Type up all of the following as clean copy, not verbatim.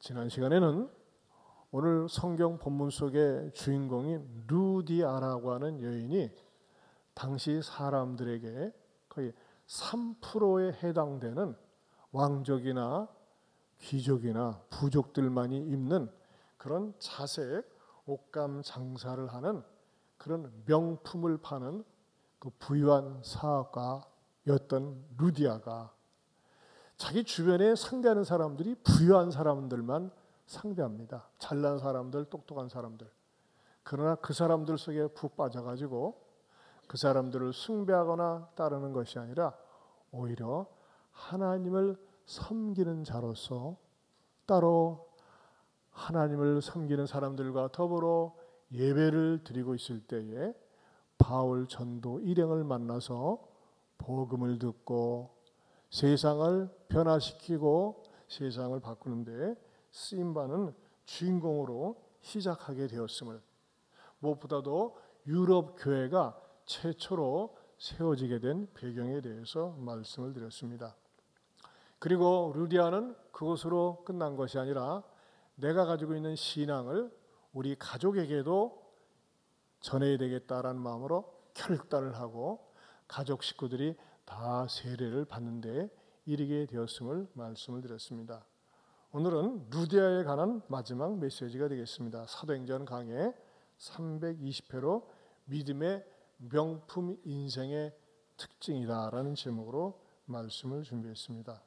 지난 시간에는 오늘 성경 본문 속의 주인공인 루디아라고 하는 여인이 당시 사람들에게 거의 3%에 해당되는 왕족이나 귀족이나 부족들만이 입는 그런 자색 옷감 장사를 하는 그런 명품을 파는 그 부유한 사업가였던 루디아가 자기 주변에 상대하는 사람들이 부유한 사람들만 상대합니다. 잘난 사람들, 똑똑한 사람들. 그러나 그 사람들 속에 푹 빠져가지고 그 사람들을 숭배하거나 따르는 것이 아니라 오히려 하나님을 섬기는 자로서 따로 하나님을 섬기는 사람들과 더불어 예배를 드리고 있을 때에 바울 전도 일행을 만나서 복음을 듣고 세상을 변화시키고 세상을 바꾸는 데 쓰임받는 주인공으로 시작하게 되었음을, 무엇보다도 유럽 교회가 최초로 세워지게 된 배경에 대해서 말씀을 드렸습니다. 그리고 루디아는 그것으로 끝난 것이 아니라 내가 가지고 있는 신앙을 우리 가족에게도 전해야 되겠다라는 마음으로 결단을 하고 가족 식구들이 다 세례를 받는 데 이르게 되었음을 말씀을 드렸습니다. 오늘은 루디아에 관한 마지막 메시지가 되겠습니다. 사도행전 강해 320회로 믿음의 명품 인생의 특징이다라는 제목으로 말씀을 준비했습니다.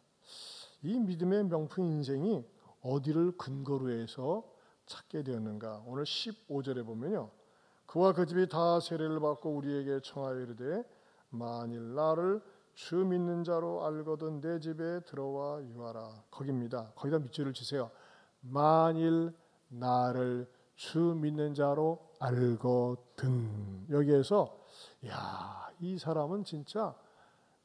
이 믿음의 명품 인생이 어디를 근거로 해서 찾게 되었는가? 오늘 15절에 보면요, 그와 그 집이 다 세례를 받고 우리에게 청하여 이르되 만일 나를 주 믿는 자로 알거든 내 집에 들어와 유하라. 거기입니다. 거기다 밑줄을 치세요. 만일 나를 주 믿는 자로 알거든. 여기에서 이 사람은 진짜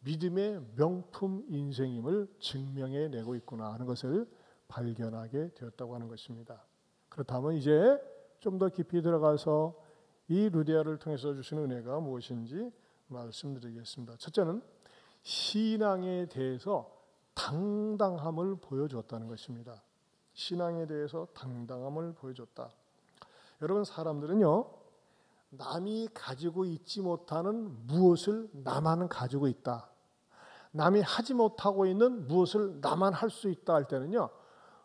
믿음의 명품 인생임을 증명해내고 있구나 하는 것을 발견하게 되었다고 하는 것입니다. 그렇다면 이제 좀 더 깊이 들어가서 이 루디아를 통해서 주시는 은혜가 무엇인지 말씀드리겠습니다. 첫째는 신앙에 대해서 당당함을 보여줬다는 것입니다. 신앙에 대해서 당당함을 보여줬다. 여러분, 사람들은요, 남이 가지고 있지 못하는 무엇을 나만 가지고 있다, 남이 하지 못하고 있는 무엇을 나만 할 수 있다 할 때는요,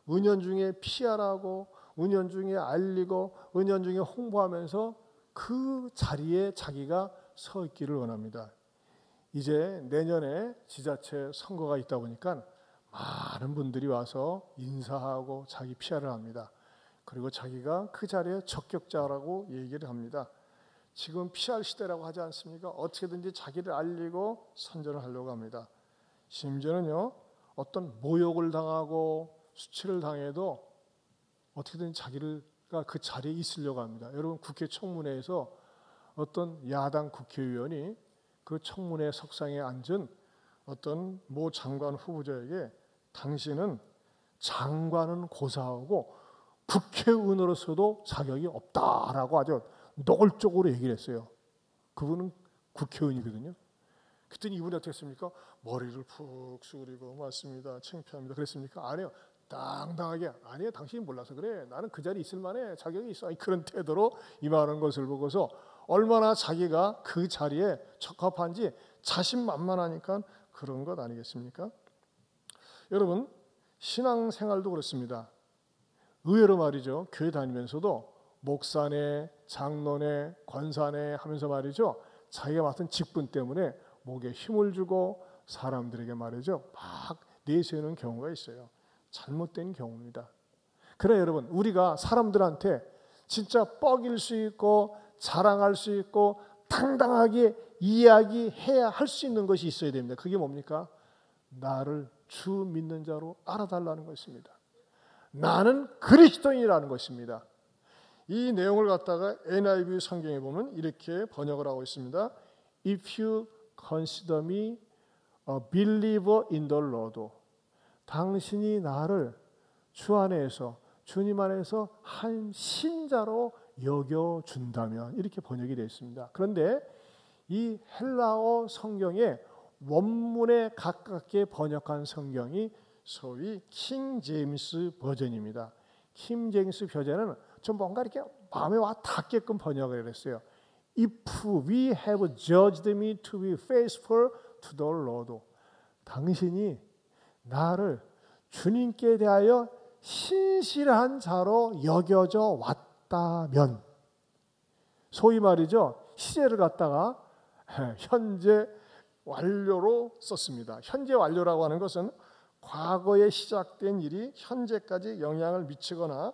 은연중에 PR하고 은연중에 알리고 은연중에 홍보하면서 그 자리에 자기가 서 있기를 원합니다. 이제 내년에 지자체 선거가 있다 보니까 많은 분들이 와서 인사하고 자기 PR을 합니다. 그리고 자기가 그 자리에 적격자라고 얘기를 합니다. 지금 PR 시대라고 하지 않습니까? 어떻게든지 자기를 알리고 선전을 하려고 합니다. 심지어는요, 어떤 모욕을 당하고 수치를 당해도 어떻게든 자기가 그 자리에 있으려고 합니다. 여러분, 국회 청문회에서 어떤 야당 국회의원이 그 청문회 석상에 앉은 어떤 모 장관 후보자에게 당신은 장관은 고사하고 국회의원으로서도 자격이 없다라고 아주 노골적으로 얘기를 했어요. 그분은 국회의원이거든요. 그랬더니 이분이 어떻게 했습니까? 머리를 푹 숙이고 맞습니다, 창피합니다 그랬습니까? 아니요. 당당하게 아니에요. 당신이 몰라서 그래. 나는 그 자리에 있을 만해. 자격이 있어. 그런 태도로 임하는 것을 보고서 얼마나 자기가 그 자리에 적합한지 자신만만하니까 그런 것 아니겠습니까? 여러분, 신앙생활도 그렇습니다. 의외로 말이죠, 교회 다니면서도 목사네, 장로네, 권사네 하면서 말이죠, 자기가 맡은 직분 때문에 목에 힘을 주고 사람들에게 말이죠 막 내세우는 경우가 있어요. 잘못된 경우입니다. 그래 여러분, 우리가 사람들한테 진짜 뻐길 수 있고 자랑할 수 있고 당당하게 이야기해야 할 수 있는 것이 있어야 됩니다. 그게 뭡니까? 나를 주 믿는 자로 알아달라는 것입니다. 나는 그리스도인이라는 것입니다. 이 내용을 갖다가 NIV 성경에 보면 이렇게 번역을 하고 있습니다. If you consider me a believer in the Lord, 당신이 나를 주 안에서 주님 안에서 한 신자로 여겨준다면, 이렇게 번역이 되어 있습니다. 그런데 이 헬라어 성경에 원문에 가깝게 번역한 성경이 소위 킹 제임스 버전입니다. 킹 제임스 버전은 좀 뭔가 이렇게 마음에 와 닿게끔 번역을 했어요. If we have judged me to be faithful to the Lord, 당신이 나를 주님께 대하여 신실한 자로 여겨져 왔다면, 소위 말이죠, 시제를 갖다가 현재 완료로 썼습니다. 현재 완료라고 하는 것은 과거에 시작된 일이 현재까지 영향을 미치거나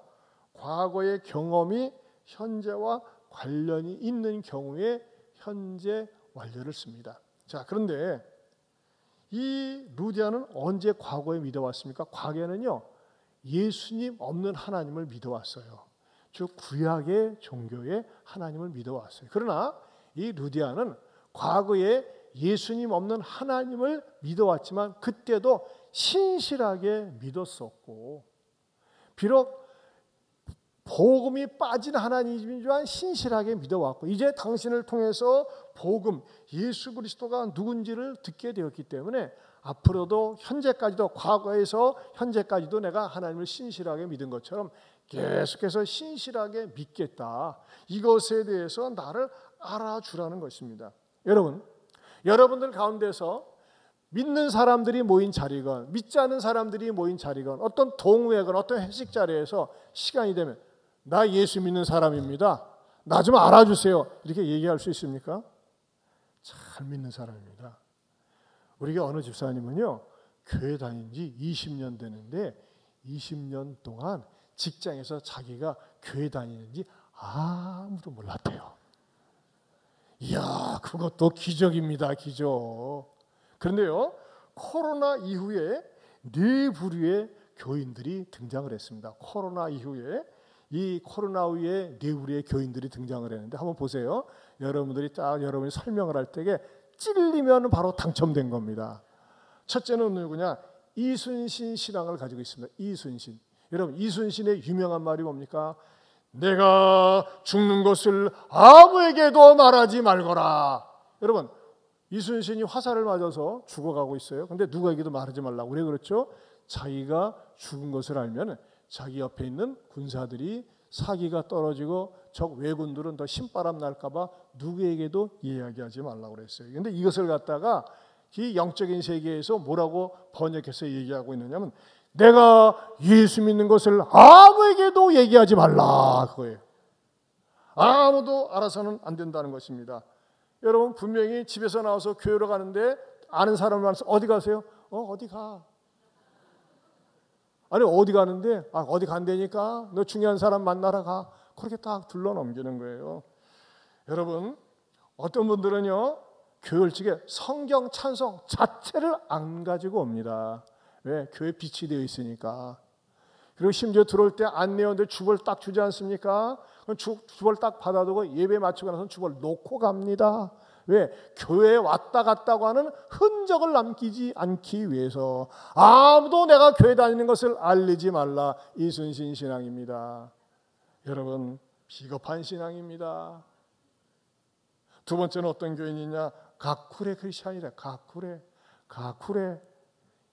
과거의 경험이 현재와 관련이 있는 경우에 현재 완료를 씁니다. 자, 그런데 이 루디아는 언제 과거에 믿어왔습니까? 과거에는요, 예수님 없는 하나님을 믿어왔어요. 즉 구약의 종교의 하나님을 믿어왔어요. 그러나 이 루디아는 과거에 예수님 없는 하나님을 믿어왔지만 그때도 신실하게 믿었었고, 비록 복음이 빠진 하나님이지만 신실하게 믿어왔고, 이제 당신을 통해서 복음 예수 그리스도가 누군지를 듣게 되었기 때문에 앞으로도 현재까지도, 과거에서 현재까지도 내가 하나님을 신실하게 믿은 것처럼 계속해서 신실하게 믿겠다. 이것에 대해서 나를 알아주라는 것입니다. 여러분들 가운데서 믿는 사람들이 모인 자리건 믿지 않는 사람들이 모인 자리건 어떤 동호회건 어떤 회식 자리에서 시간이 되면 나 예수 믿는 사람입니다, 나 좀 알아주세요, 이렇게 얘기할 수 있습니까? 잘 믿는 사람입니다. 우리 어느 집사님은요, 교회 다닌 지 20년 되는데 20년 동안 직장에서 자기가 교회 다니는지 아무도 몰랐대요. 이야, 그것도 기적입니다, 기적. 그런데요, 코로나 이후에 네 부류의 교인들이 등장을 했습니다. 코로나 이후에 이 코로나 후에 네 부류의 교인들이 등장을 했는데 한번 보세요. 여러분이 설명을 할 때에 찔리면 바로 당첨된 겁니다. 첫째는 누구냐? 이순신 신앙을 가지고 있습니다. 이순신. 여러분, 이순신의 유명한 말이 뭡니까? 내가 죽는 것을 아무에게도 말하지 말거라. 여러분, 이순신이 화살을 맞아서 죽어가고 있어요. 근데 누구에게도 말하지 말라고. 왜 그렇죠? 자기가 죽은 것을 알면 자기 옆에 있는 군사들이 사기가 떨어지고 적 왜군들은 더 신바람 날까 봐 누구에게도 이야기하지 말라고 그랬어요. 그런데 이것을 갖다가 이 영적인 세계에서 뭐라고 번역해서 얘기하고 있느냐면 내가 예수 믿는 것을 아무에게도 얘기하지 말라, 그거예요. 아무도 알아서는 안 된다는 것입니다. 여러분, 분명히 집에서 나와서 교회로 가는데 아는 사람을 만나서 어디 가세요? 어디 가? 아니, 어디 가는데? 어디 간다니까? 너 중요한 사람 만나러 가. 그렇게 딱 둘러 넘기는 거예요. 여러분, 어떤 분들은요, 교회 일찍에 성경 찬송 자체를 안 가지고 옵니다. 왜? 교회 빛이 되어 있으니까. 그리고 심지어 들어올 때 안내원들 주보를 딱 주지 않습니까? 그럼 주보를 딱 받아두고 예배 마치고 나서 주보를 놓고 갑니다. 왜? 교회에 왔다 갔다고 하는 흔적을 남기지 않기 위해서. 아무도 내가 교회 다니는 것을 알리지 말라. 이순신 신앙입니다. 여러분, 비겁한 신앙입니다. 두 번째는 어떤 교인이냐? 가쿠레 크리스찬이래. 가쿠레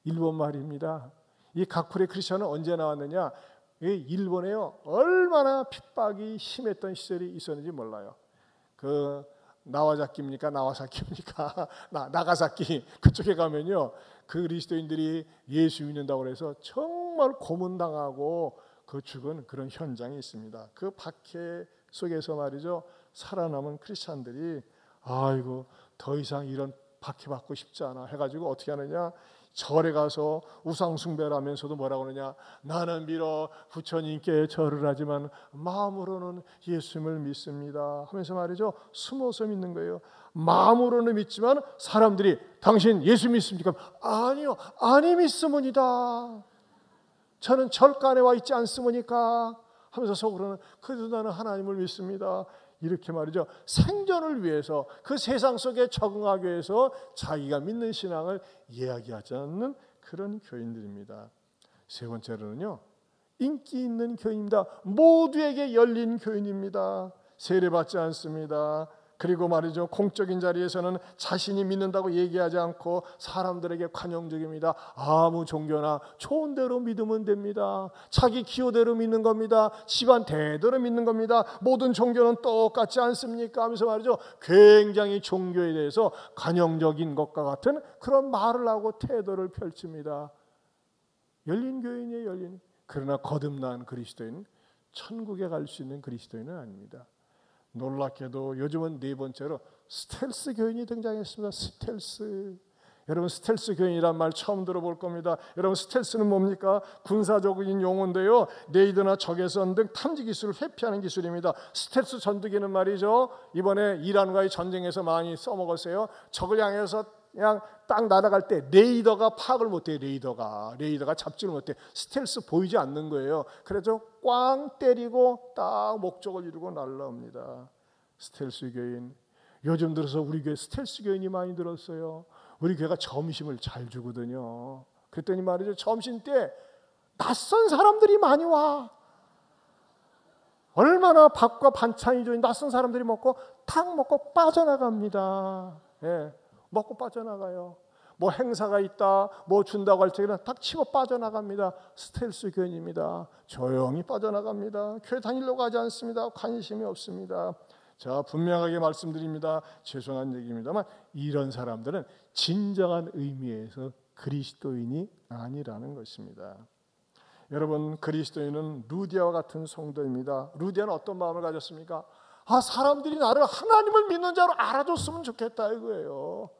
일본 말입니다. 이 가쿠레 크리스찬은 언제 나왔느냐? 일본에요, 얼마나 핍박이 심했던 시절이 있었는지 몰라요. 그 나와사키입니까? 나가사키 그쪽에 가면요, 그 그리스도인들이 예수 믿는다고 해서 정말 고문당하고 그 죽은 그런 현장이 있습니다. 그 박해 속에서 말이죠, 살아남은 크리스찬들이 아이고 더 이상 이런 박해받고 싶지 않아 해가지고 어떻게 하느냐, 절에 가서 우상 숭배를 하면서도 뭐라고 하느냐, 나는 비록 부처님께 절을 하지만 마음으로는 예수님을 믿습니다 하면서 말이죠, 숨어서 믿는 거예요. 마음으로는 믿지만 사람들이 당신 예수 믿습니까? 아니요, 아니 믿습니다. 저는 절간에 와 있지 않습니까? 하면서 속으로는 그래도 나는 하나님을 믿습니다. 이렇게 말이죠, 생존을 위해서 그 세상 속에 적응하기 위해서 자기가 믿는 신앙을 이야기하지 않는 그런 교인들입니다. 세 번째로는요, 인기 있는 교인입니다. 모두에게 열린 교인입니다. 세례받지 않습니다. 그리고 말이죠, 공적인 자리에서는 자신이 믿는다고 얘기하지 않고 사람들에게 관용적입니다. 아무 종교나 좋은 대로 믿으면 됩니다. 자기 기호대로 믿는 겁니다. 집안 대대로 믿는 겁니다. 모든 종교는 똑같지 않습니까? 하면서 말이죠, 굉장히 종교에 대해서 관용적인 것과 같은 그런 말을 하고 태도를 펼칩니다. 열린 교인이에요, 열린. 그러나 거듭난 그리스도인, 천국에 갈 수 있는 그리스도인은 아닙니다. 놀랍게도 요즘은 네 번째로 스텔스 교인이 등장했습니다. 스텔스. 여러분, 스텔스 교인이란 말 처음 들어볼 겁니다. 여러분, 스텔스는 뭡니까? 군사적인 용어인데요, 레이더나 적외선 등 탐지 기술을 회피하는 기술입니다. 스텔스 전투기는 말이죠, 이번에 이란과의 전쟁에서 많이 써먹었어요. 적을 향해서 그냥 딱 날아갈 때 레이더가 파악을 못해요. 레이더가 잡지를 못해. 스텔스 보이지 않는 거예요. 그래서 꽝 때리고 딱 목적을 이루고 날라옵니다. 스텔스 교인. 요즘 들어서 우리 교회 스텔스 교인이 많이 들었어요. 우리 교회가 점심을 잘 주거든요. 그랬더니 말이죠, 점심 때 낯선 사람들이 많이 와. 얼마나 밥과 반찬이 좋은 낯선 사람들이 먹고 탁 먹고 빠져나갑니다. 예. 먹고 빠져나가요. 뭐 행사가 있다, 뭐 준다고 할 때는 딱 치고 빠져나갑니다. 스텔스 교인입니다. 조용히 빠져나갑니다. 교회 다니려고 하지 않습니다. 관심이 없습니다. 자, 분명하게 말씀드립니다. 죄송한 얘기입니다만 이런 사람들은 진정한 의미에서 그리스도인이 아니라는 것입니다. 여러분, 그리스도인은 루디아와 같은 성도입니다. 루디아는 어떤 마음을 가졌습니까? 사람들이 나를 하나님을 믿는 자로 알아줬으면 좋겠다 이거예요.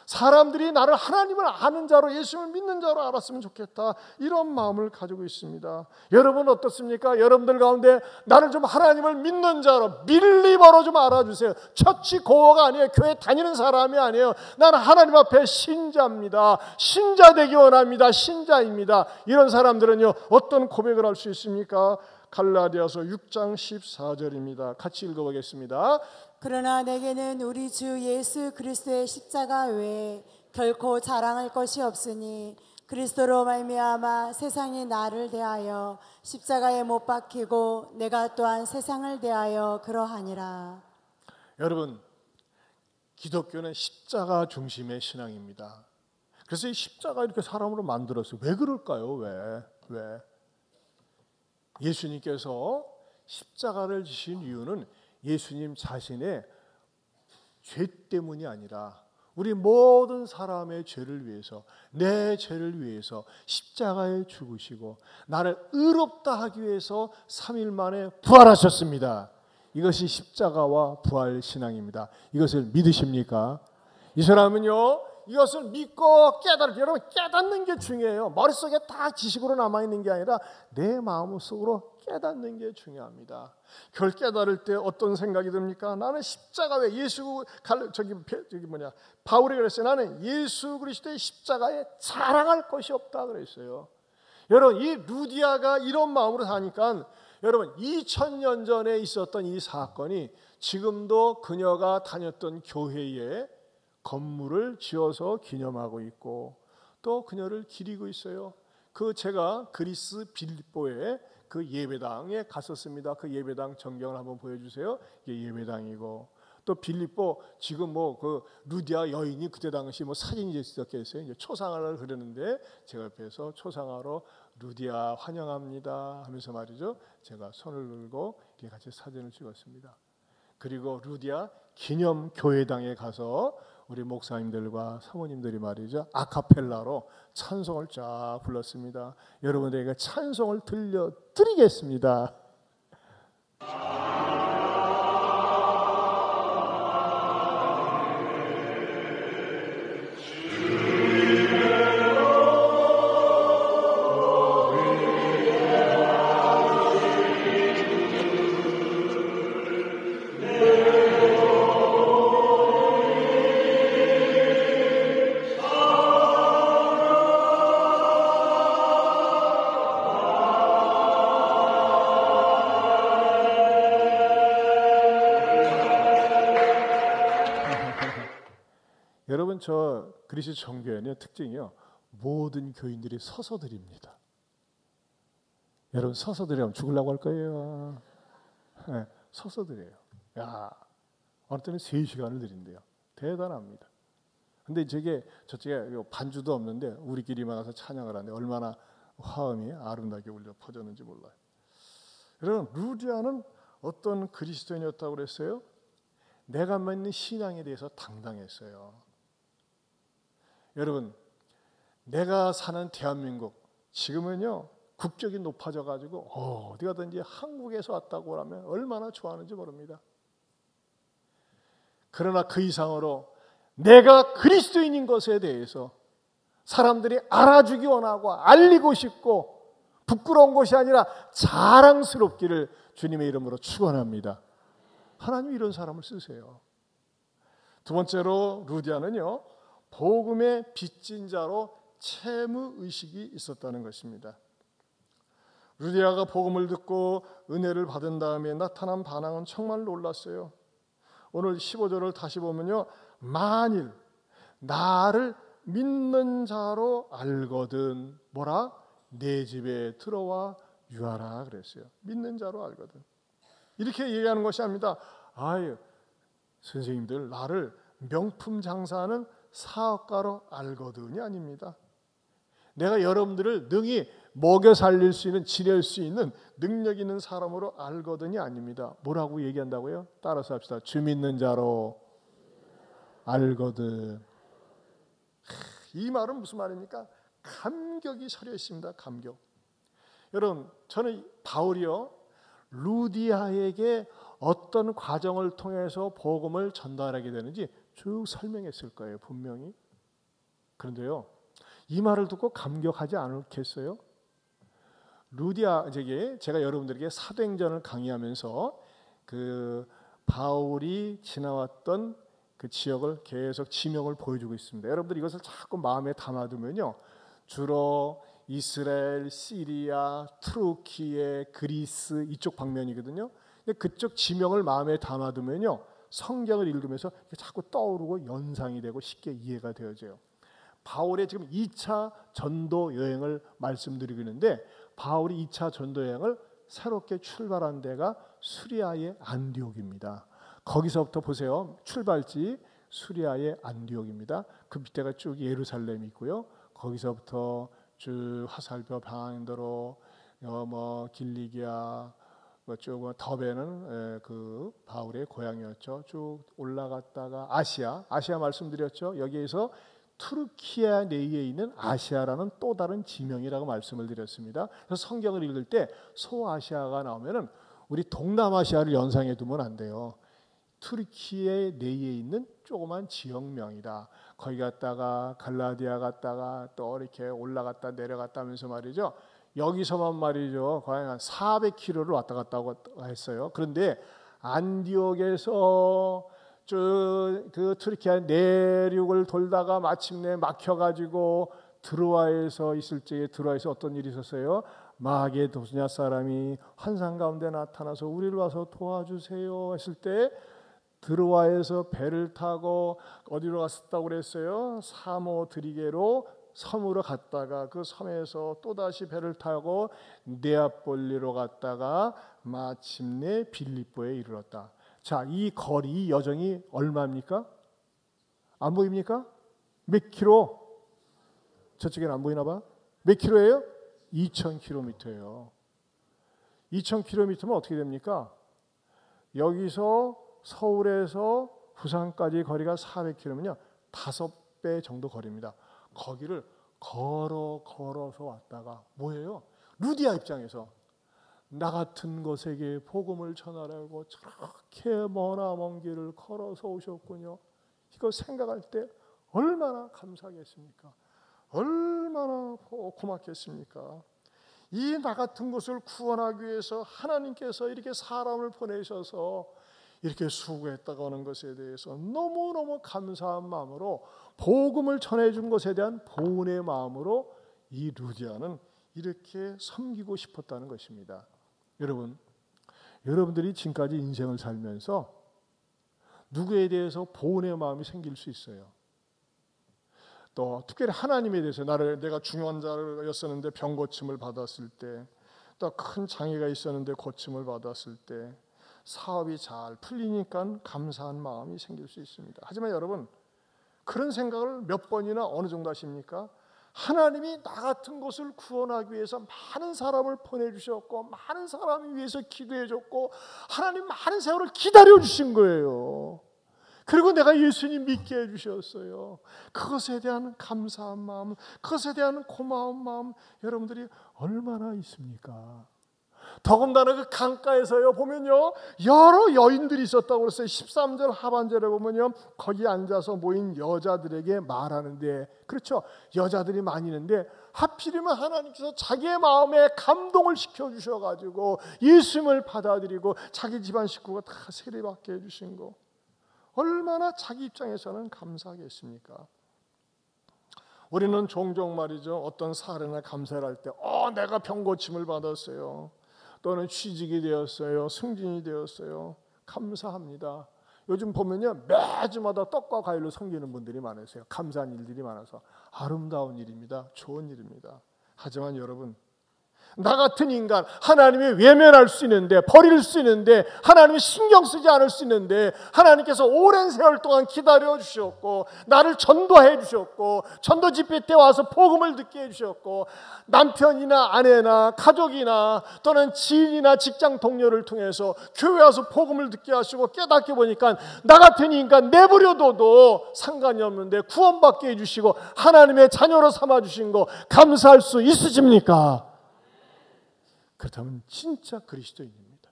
사람들이 나를 하나님을 아는 자로, 예수를 믿는 자로 알았으면 좋겠다, 이런 마음을 가지고 있습니다. 여러분 어떻습니까? 여러분들 가운데 나를 좀 하나님을 믿는 자로, 밀리버로 좀 알아주세요. 처치 고어가 아니에요. 교회 다니는 사람이 아니에요. 나는 하나님 앞에 신자입니다. 신자 되기 원합니다. 신자입니다. 이런 사람들은요, 어떤 고백을 할 수 있습니까? 갈라디아서 6장 14절입니다. 같이 읽어보겠습니다. 그러나 내게는 우리 주 예수 그리스도의 십자가 외에 결코 자랑할 것이 없으니 그리스도로 말미암아 세상이 나를 대하여 십자가에 못 박히고 내가 또한 세상을 대하여 그러하니라. 여러분, 기독교는 십자가 중심의 신앙입니다. 그래서 이 십자가 이렇게 사람으로 만들었어요. 왜 그럴까요? 왜? 예수님께서 십자가를 지신 이유는 예수님 자신의 죄 때문이 아니라 우리 모든 사람의 죄를 위해서, 내 죄를 위해서 십자가에 죽으시고 나를 의롭다 하기 위해서 3일 만에 부활하셨습니다. 이것이 십자가와 부활 신앙입니다. 이것을 믿으십니까? 이 사람은요, 이것을 믿고 여러분 깨닫는 게 중요해요. 머릿속에 다 지식으로 남아있는 게 아니라 내 마음속으로 깨닫는 게 중요합니다. 그걸 깨달을 때 어떤 생각이 듭니까? 나는 십자가 왜 바울이 그랬어요. 나는 예수 그리스도의 십자가에 자랑할 것이 없다 그랬어요. 여러분, 이 루디아가 이런 마음으로 사니까 여러분, 2000년 전에 있었던 이 사건이 지금도 그녀가 다녔던 교회에 건물을 지어서 기념하고 있고 또 그녀를 기리고 있어요. 제가 그리스 빌립보에 그 예배당에 갔었습니다. 그 예배당 전경을 한번 보여주세요. 이게 예배당이고 또 빌립보 지금 그 루디아 여인이 그때 당시 사진이 적혀 있어요. 이제 초상화를 그렸는데 제가 옆에서 초상화로 루디아 환영합니다 하면서 말이죠, 제가 손을 들고 이렇게 같이 사진을 찍었습니다. 그리고 루디아 기념 교회당에 가서 우리 목사님들과 사모님들이 말이죠, 아카펠라로 찬송을 쫙 불렀습니다. 여러분들에게 찬송을 들려드리겠습니다. 여러분, 저 그리스 정교회는 특징이요, 모든 교인들이 서서 드립니다. 여러분, 서서 드리면 죽으려고 할 거예요. 네, 서서 드려요. 야, 어느 때는 3시간을 드린대요. 대단합니다. 근데 저쪽에 반주도 없는데 우리끼리만 가서 찬양을 하는데 얼마나 화음이 아름답게 울려 퍼졌는지 몰라요. 여러분, 루디아는 어떤 그리스도인이었다고 그랬어요? 내가 믿는 신앙에 대해서 당당했어요. 여러분, 내가 사는 대한민국 지금은요 국격이 높아져 가지고 어디 가든지 한국에서 왔다고 하면 얼마나 좋아하는지 모릅니다. 그러나 그 이상으로 내가 그리스도인인 것에 대해서 사람들이 알아주기 원하고 알리고 싶고 부끄러운 것이 아니라 자랑스럽기를 주님의 이름으로 축원합니다. 하나님 이런 사람을 쓰세요. 두 번째로 루디아는요 복음의 빚진 자로 채무 의식이 있었다는 것입니다. 루디아가 복음을 듣고 은혜를 받은 다음에 나타난 반응은 정말 놀랐어요. 오늘 15절을 다시 보면요, 만일 나를 믿는 자로 알거든 뭐라? 내 집에 들어와 유하라 그랬어요. 믿는 자로 알거든. 이렇게 얘기하는 것이 아닙니다. 아유, 선생님들 나를 명품 장사하는 사업가로 알거든이 아닙니다. 내가 여러분들을 능히 먹여 살릴 수 있는, 지낼 수 있는 능력 있는 사람으로 알거든이 아닙니다. 뭐라고 얘기한다고요? 따라서 합시다. 주 믿는 자로 알거든. 이 말은 무슨 말입니까? 감격이 서려 있습니다. 감격. 여러분, 저는 바울이요 루디아에게 어떤 과정을 통해서 복음을 전달하게 되는지 쭉 설명했을 거예요. 분명히. 그런데요, 이 말을 듣고 감격하지 않겠어요? 루디아에게 제가 여러분들에게 사도행전을 강의하면서 그 바울이 지나왔던 그 지역을 계속 지명을 보여주고 있습니다. 여러분들 이것을 자꾸 마음에 담아두면요, 주로 이스라엘, 시리아, 투르키예, 그리스 이쪽 방면이거든요. 근데 그쪽 지명을 마음에 담아두면요, 성경을 읽으면서 자꾸 떠오르고 연상이 되고 쉽게 이해가 되어져요. 바울의 지금 2차 전도 여행을 말씀드리고 있는데, 바울이 2차 전도 여행을 새롭게 출발한 데가 수리아의 안디옥입니다. 거기서부터 보세요. 출발지 수리아의 안디옥입니다. 그 밑에가 쭉 예루살렘이 있고요. 거기서부터 쭉 화살표 방향대로 길리기아 쭉 더베는 그 바울의 고향이었죠. 쭉 올라갔다가 아시아 말씀드렸죠. 여기에서 투르키아 내에 있는 아시아라는 또 다른 지명이라고 말씀을 드렸습니다. 그래서 성경을 읽을 때 소아시아가 나오면은 우리 동남아시아를 연상해 두면 안 돼요. 투르키예 내에 있는 조그만 지역명이다. 거기 갔다가 갈라디아 갔다가 또 이렇게 올라갔다 내려갔다 하면서 말이죠. 여기서만 말이죠. 거의 한 400km를 왔다 갔다 했어요. 그런데 안디옥에서 그 투르키아 내륙을 돌다가 마침내 막혀가지고 드로아에서 있을 적에 드로아에서 어떤 일이 있었어요? 마게도냐 사람이 환상 가운데 나타나서 우리를 와서 도와주세요 했을 때 드로아에서 배를 타고 어디로 갔었다고 그랬어요? 사모드리게로 섬으로 갔다가 그 섬에서 또다시 배를 타고 네아폴리로 갔다가 마침내 빌립보에 이르렀다. 자, 이 거리, 이 여정이 얼마입니까? 안 보입니까? 몇 킬로? 저쪽에는 안 보이나 봐? 몇 킬로예요? 2000km예요. 2000km면 어떻게 됩니까? 여기서 서울에서 부산까지 거리가 400km면요 5배 정도 거리입니다. 거기를 걸어서 왔다가 뭐예요? 루디아 입장에서 나 같은 것에게 복음을 전하려고 저렇게 먼 길을 걸어서 오셨군요. 이거 생각할 때 얼마나 감사하겠습니까? 얼마나 고맙겠습니까? 이 나 같은 것을 구원하기 위해서 하나님께서 이렇게 사람을 보내셔서 이렇게 수고했다고 하는 것에 대해서 너무너무 감사한 마음으로 복음을 전해준 것에 대한 보은의 마음으로 이 루디아는 이렇게 섬기고 싶었다는 것입니다. 여러분들이 지금까지 인생을 살면서 누구에 대해서 보은의 마음이 생길 수 있어요. 또 특별히 하나님에 대해서 내가 중요한 자였었는데 병 고침을 받았을 때, 또 큰 장애가 있었는데 고침을 받았을 때, 사업이 잘 풀리니까 감사한 마음이 생길 수 있습니다. 하지만 여러분, 그런 생각을 몇 번이나 어느 정도 하십니까? 하나님이 나 같은 것을 구원하기 위해서 많은 사람을 보내주셨고, 많은 사람을 위해서 기도해줬고, 하나님 많은 세월을 기다려주신 거예요. 그리고 내가 예수님 믿게 해주셨어요. 그것에 대한 감사한 마음, 그것에 대한 고마운 마음, 여러분들이 얼마나 있습니까? 더군다나 그 강가에서요 보면요 여러 여인들이 있었다고 그랬어요. 13절 하반절에 보면요 거기 앉아서 모인 여자들에게 말하는데, 그렇죠, 여자들이 많이 있는데 하필이면 하나님께서 자기의 마음에 감동을 시켜주셔가지고 예수님을 받아들이고 자기 집안 식구가 다 세례받게 해주신 거, 얼마나 자기 입장에서는 감사하겠습니까? 우리는 종종 말이죠, 어떤 사례나 감사를 할 때 내가 병고침을 받았어요, 또는 취직이 되었어요, 승진이 되었어요, 감사합니다. 요즘 보면요 매주마다 떡과 과일로 섬기는 분들이 많으세요. 감사한 일들이 많아서 아름다운 일입니다. 좋은 일입니다. 하지만 여러분, 나 같은 인간 하나님이 외면할 수 있는데, 버릴 수 있는데, 하나님이 신경 쓰지 않을 수 있는데, 하나님께서 오랜 세월 동안 기다려 주셨고 나를 전도해 주셨고 전도 집회 때 와서 복음을 듣게 해 주셨고, 남편이나 아내나 가족이나 또는 지인이나 직장 동료를 통해서 교회 와서 복음을 듣게 하시고 깨닫게 보니까 나 같은 인간 내버려둬도 상관이 없는데 구원받게 해주시고 하나님의 자녀로 삼아주신 거 감사할 수 있으십니까? 그렇다면 진짜 그리스도인입니다.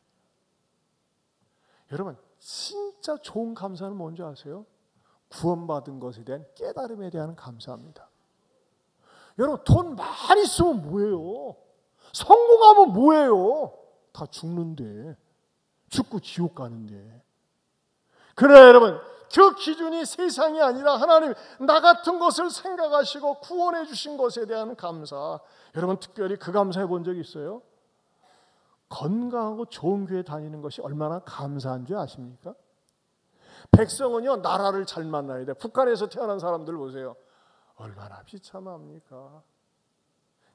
여러분, 진짜 좋은 감사는 뭔지 아세요? 구원받은 것에 대한 깨달음에 대한 감사합니다. 여러분, 돈 많이 쓰면 뭐예요? 성공하면 뭐예요? 다 죽는데, 죽고 지옥 가는데. 그래 여러분, 그 기준이 세상이 아니라 하나님 나 같은 것을 생각하시고 구원해 주신 것에 대한 감사. 여러분, 특별히 그 감사해 본 적 있어요? 건강하고 좋은 교회 다니는 것이 얼마나 감사한 줄 아십니까? 백성은요 나라를 잘 만나야 돼. 북한에서 태어난 사람들 보세요. 얼마나 비참합니까?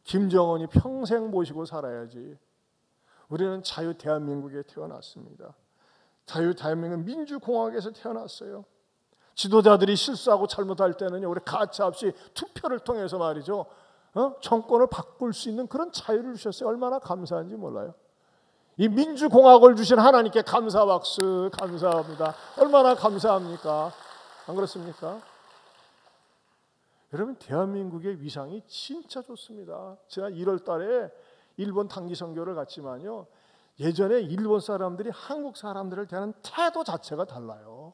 김정은이 평생 모시고 살아야지. 우리는 자유 대한민국에 태어났습니다. 자유 대한민국 민주공화국에서 태어났어요. 지도자들이 실수하고 잘못할 때는요 우리 가차없이 투표를 통해서 말이죠 정권을 바꿀 수 있는 그런 자유를 주셨어요. 얼마나 감사한지 몰라요. 이 민주공화국을 주신 하나님께 감사 박수. 감사합니다. 얼마나 감사합니까? 안 그렇습니까? 여러분, 대한민국의 위상이 진짜 좋습니다. 지난 1월 달에 일본 단기 선교를 갔지만요 예전에 일본 사람들이 한국 사람들을 대하는 태도 자체가 달라요.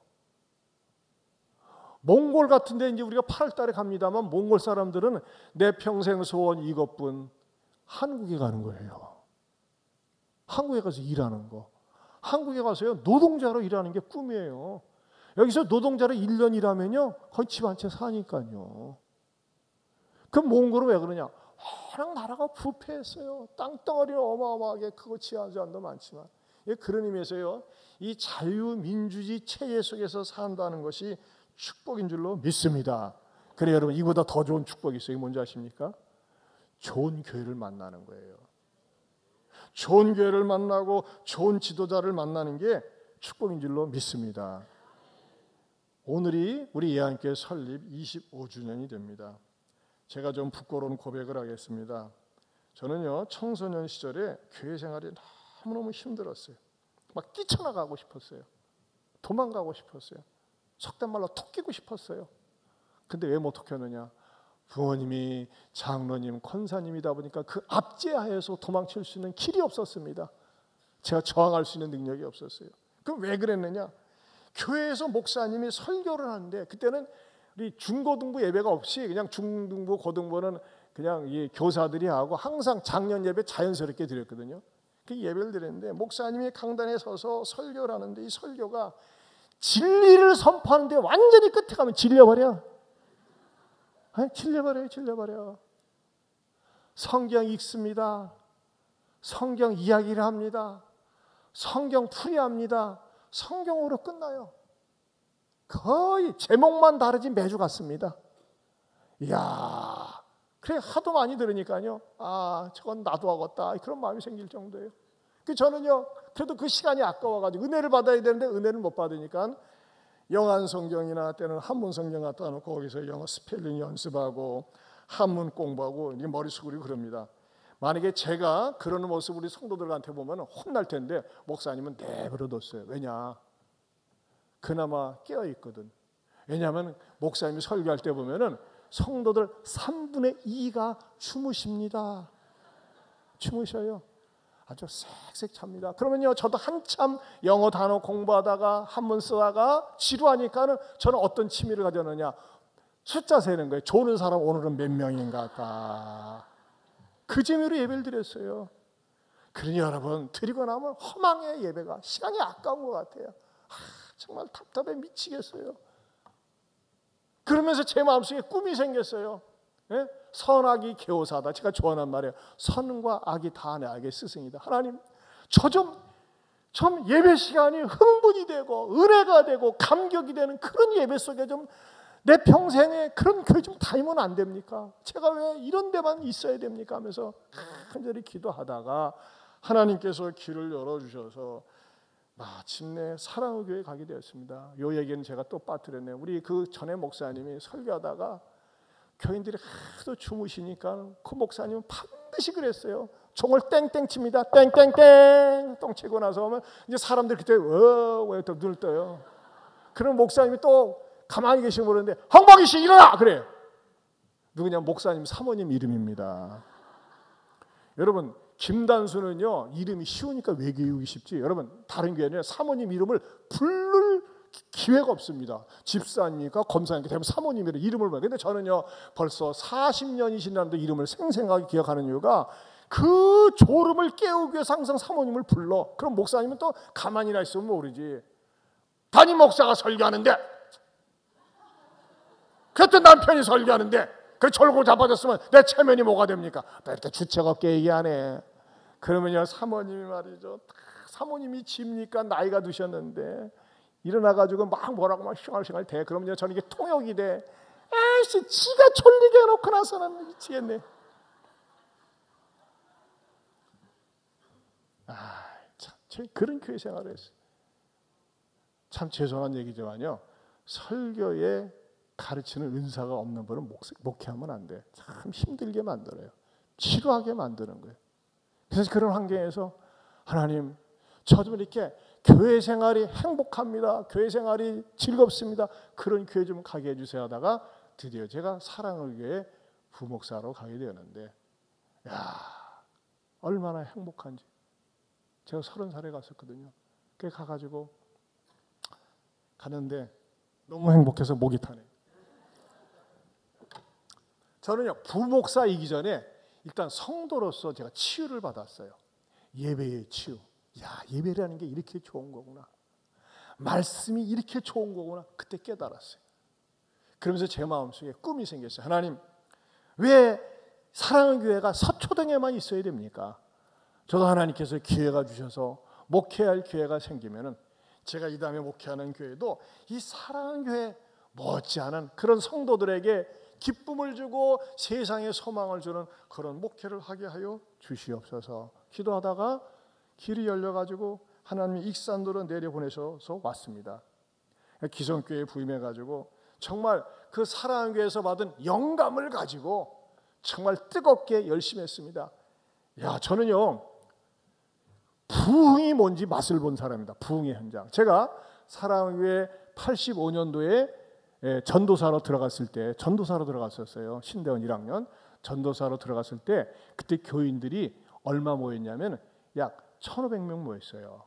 몽골 같은 데 이제 우리가 8월 달에 갑니다만 몽골 사람들은 내 평생 소원 이것뿐, 한국에 가는 거예요. 한국에 가서 일하는 거. 한국에 가서요 노동자로 일하는 게 꿈이에요. 여기서 노동자로 1년 일하면요 거의 집 한 채 사니까요. 그럼 몽골은 왜 그러냐? 워낙 나라가 부패했어요. 땅덩어리는 어마어마하게 크고 지하 제한도 많지만, 그런 의미에서요 이 자유민주주의 체제 속에서 산다는 것이 축복인 줄로 믿습니다. 그래 여러분, 이보다 더 좋은 축복이 있어요. 이게 뭔지 아십니까? 좋은 교회를 만나는 거예요. 좋은 교회를 만나고 좋은 지도자를 만나는 게 축복인 줄로 믿습니다. 오늘이 우리 예안교회 설립 25주년이 됩니다. 제가 좀 부끄러운 고백을 하겠습니다. 저는요 청소년 시절에 교회 생활이 너무너무 힘들었어요. 막 뛰쳐나가고 싶었어요. 도망가고 싶었어요. 속된 말로 토끼고 싶었어요. 근데 왜 못 토꼈느냐? 부모님이 장로님, 권사님이다 보니까 그 압제하에서 도망칠 수 있는 길이 없었습니다. 제가 저항할 수 있는 능력이 없었어요. 그럼 왜 그랬느냐? 교회에서 목사님이 설교를 하는데, 그때는 우리 중고등부 예배가 없이 그냥 중등부, 고등부는 그냥 이 교사들이 하고 항상 작년 예배 자연스럽게 드렸거든요. 그 예배를 드렸는데 목사님이 강단에 서서 설교를 하는데 이 설교가 진리를 선포하는데 완전히 끝에 가면 질려버려. 질려버려. 성경 읽습니다. 성경 이야기를 합니다. 성경 풀이합니다. 성경으로 끝나요. 거의 제목만 다르지 매주 같습니다. 이야, 그래 하도 많이 들으니까요. 아, 저건 나도 하겠다. 그런 마음이 생길 정도예요. 저는요 그래도 그 시간이 아까워가지고 은혜를 받아야 되는데 은혜를 못 받으니까 영한 성경이나 때는 한문 성경 갖다 놓고 거기서 영어 스펠링 연습하고 한문 공부하고 이게 머리 숙이고 그럽니다. 만약에 제가 그러는 모습 우리 성도들한테 보면 혼날 텐데 목사님은 내버려뒀어요. 왜냐? 그나마 깨어있거든. 왜냐하면 목사님이 설교할 때 보면은 성도들 3분의 2가 주무십니다. 주무셔요. 아주 쌕쌕 잡니다. 그러면요 저도 한참 영어 단어 공부하다가 한문 쓰다가 지루하니까는 저는 어떤 취미를 가졌느냐, 숫자 세는 거예요. 조는 사람 오늘은 몇 명인가 할까. 그 재미로 예배를 드렸어요. 그러니 여러분 드리고 나면 허망해. 예배가 시간이 아까운 것 같아요. 정말 답답해 미치겠어요. 그러면서 제 마음속에 꿈이 생겼어요. 예? 선악이 교사다. 제가 좋아하는 말이에요. 선과 악이 다 나에게 스승이다. 하나님, 저 좀 예배 시간이 흥분이 되고 은혜가 되고 감격이 되는 그런 예배 속에 좀 내 평생에 그런 교회 좀 다니면 안 됩니까? 제가 왜 이런 데만 있어야 됩니까? 하면서 간절히 기도하다가 하나님께서 길을 열어주셔서 마침내 사랑의 교회에 가게 되었습니다. 이 얘기는 제가 또 빠뜨렸네요. 우리 그 전에 목사님이 설교하다가 교인들이 하도 주무시니까 그 목사님은 반드시 그랬어요. 종을 땡땡 칩니다. 땡땡땡 똥 치고 나서 오면 이제 사람들이 그때 왜 또 눈을 떠요. 그럼 목사님이 또 가만히 계시고 그러는데 황복희 씨 일어나! 그래. 누구냐? 목사님 사모님 이름입니다. 여러분 김단수는요 이름이 쉬우니까 왜 교육이 쉽지? 여러분 다른 교회는 사모님 이름을 부를 기회가 없습니다. 집사님이니까 검사니까 대부분 사모님이라 이름을 봐요. 근데 저는요 벌써 40년이 지났는데 이름을 생생하게 기억하는 이유가 그 졸음을 깨우기 위해서 항상 사모님을 불러. 그럼 목사님은 또 가만히나 있으면 모르지. 담임 목사가 설교하는데 그때 남편이 설교하는데 그 졸고 자빠졌으면 내 체면이 뭐가 됩니까? 나 이렇게 주책 없게 얘기하네. 그러면요 사모님이 말이죠. 사모님이 집니까? 나이가 드셨는데 일어나가지고 막 뭐라고 막 싱얼싱얼 대. 그러면요 저는 이게 통역이 돼. 에이씨 지가 졸리게 해놓고 나서는 미치겠네. 참 그런 교회 생활을 했어요. 참 죄송한 얘기지만요 설교에 가르치는 은사가 없는 분은 목회하면 안 돼. 참 힘들게 만들어요. 지루하게 만드는 거예요. 그래서 그런 환경에서 하나님 저 좀 이렇게 교회 생활이 행복합니다. 교회 생활이 즐겁습니다. 그런 교회 좀 가게 해주세요 하다가 드디어 제가 사랑의 교회 부목사로 가게 되었는데 얼마나 행복한지. 제가 30살에 갔었거든요. 그래 가가지고 가는데 너무 행복해서 목이 타네. 저는요 부목사이기 전에 일단 성도로서 제가 치유를 받았어요. 예배의 치유. 예배라는 게 이렇게 좋은 거구나. 말씀이 이렇게 좋은 거구나. 그때 깨달았어요. 그러면서 제 마음속에 꿈이 생겼어요. 하나님, 왜 사랑의 교회가 서초동에만 있어야 됩니까? 저도 하나님께서 기회가 주셔서 목회할 기회가 생기면은 제가 이 다음에 목회하는 교회도 이 사랑의 교회 못지않은 그런 성도들에게 기쁨을 주고 세상에 소망을 주는 그런 목회를 하게 하여 주시옵소서. 기도하다가 길이 열려가지고 하나님이 익산도로 내려보내셔서 왔습니다. 기성교회에 부임해가지고 정말 그 사랑의 교회에서 받은 영감을 가지고 정말 뜨겁게 열심히 했습니다. 저는요 부흥이 뭔지 맛을 본 사람입니다. 부흥의 현장. 제가 사랑의 교회 85년도에 전도사로 들어갔을 때 전도사로 들어갔었어요. 신대원 1학년 전도사로 들어갔을 때 그때 교인들이 얼마 모였냐면 약 1,500명 모였어요.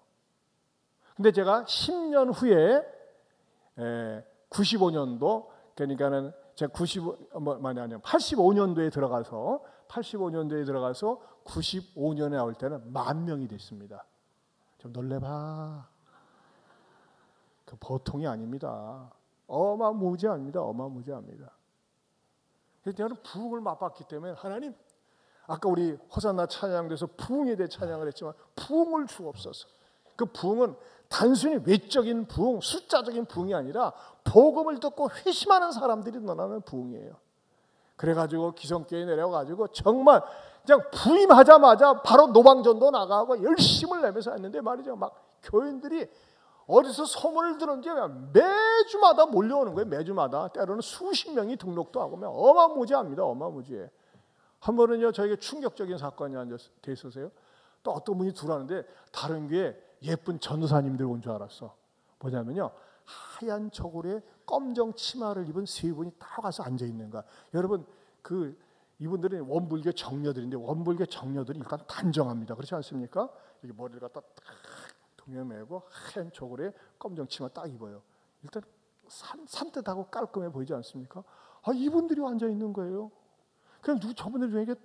근데 제가 10년 후에 95년도 그러니까는 제가 85년도에 들어가서 95년에 나올 때는 10,000명이 됐습니다. 좀 놀래봐. 그 보통이 아닙니다. 어마무지합니다. 어마무지합니다. 그래서 저는 부흥을 맛봤기 때문에 하나님, 아까 우리 호산나 찬양에서 부흥에 대해 찬양을 했지만 부흥을 주옵소서. 그 부흥은 단순히 외적인 부흥, 숫자적인 부흥이 아니라 복음을 듣고 회심하는 사람들이 일어나는 부흥이에요. 그래가지고 기성교회에 내려가지고 정말 그냥 부임하자마자 바로 노방전도 나가고 열심을 내면서 했는데 말이죠. 막 교인들이 어디서 소문을 들었는지 매주마다 몰려오는 거예요. 매주마다. 때로는 수십 명이 등록도 하고 어마무지합니다. 어마무지해. 한 번은요, 저에게 충격적인 사건이 돼 있었어요. 또 어떤 분이 들어왔는데 다른 교회 예쁜 전도사님들 온 줄 알았어. 뭐냐면요, 하얀 저고리에 검정 치마를 입은 세 분이 딱 와서 앉아 있는 거야. 여러분, 이분들은 원불교 정녀들인데 원불교 정녀들이 일단 단정합니다. 그렇지 않습니까? 이렇게 머리를 갖다 딱 동여매고 하얀 저고리에 검정 치마 딱 입어요. 일단 산뜻하고 깔끔해 보이지 않습니까? 이분들이 앉아 있는 거예요. 그냥 저분들 중에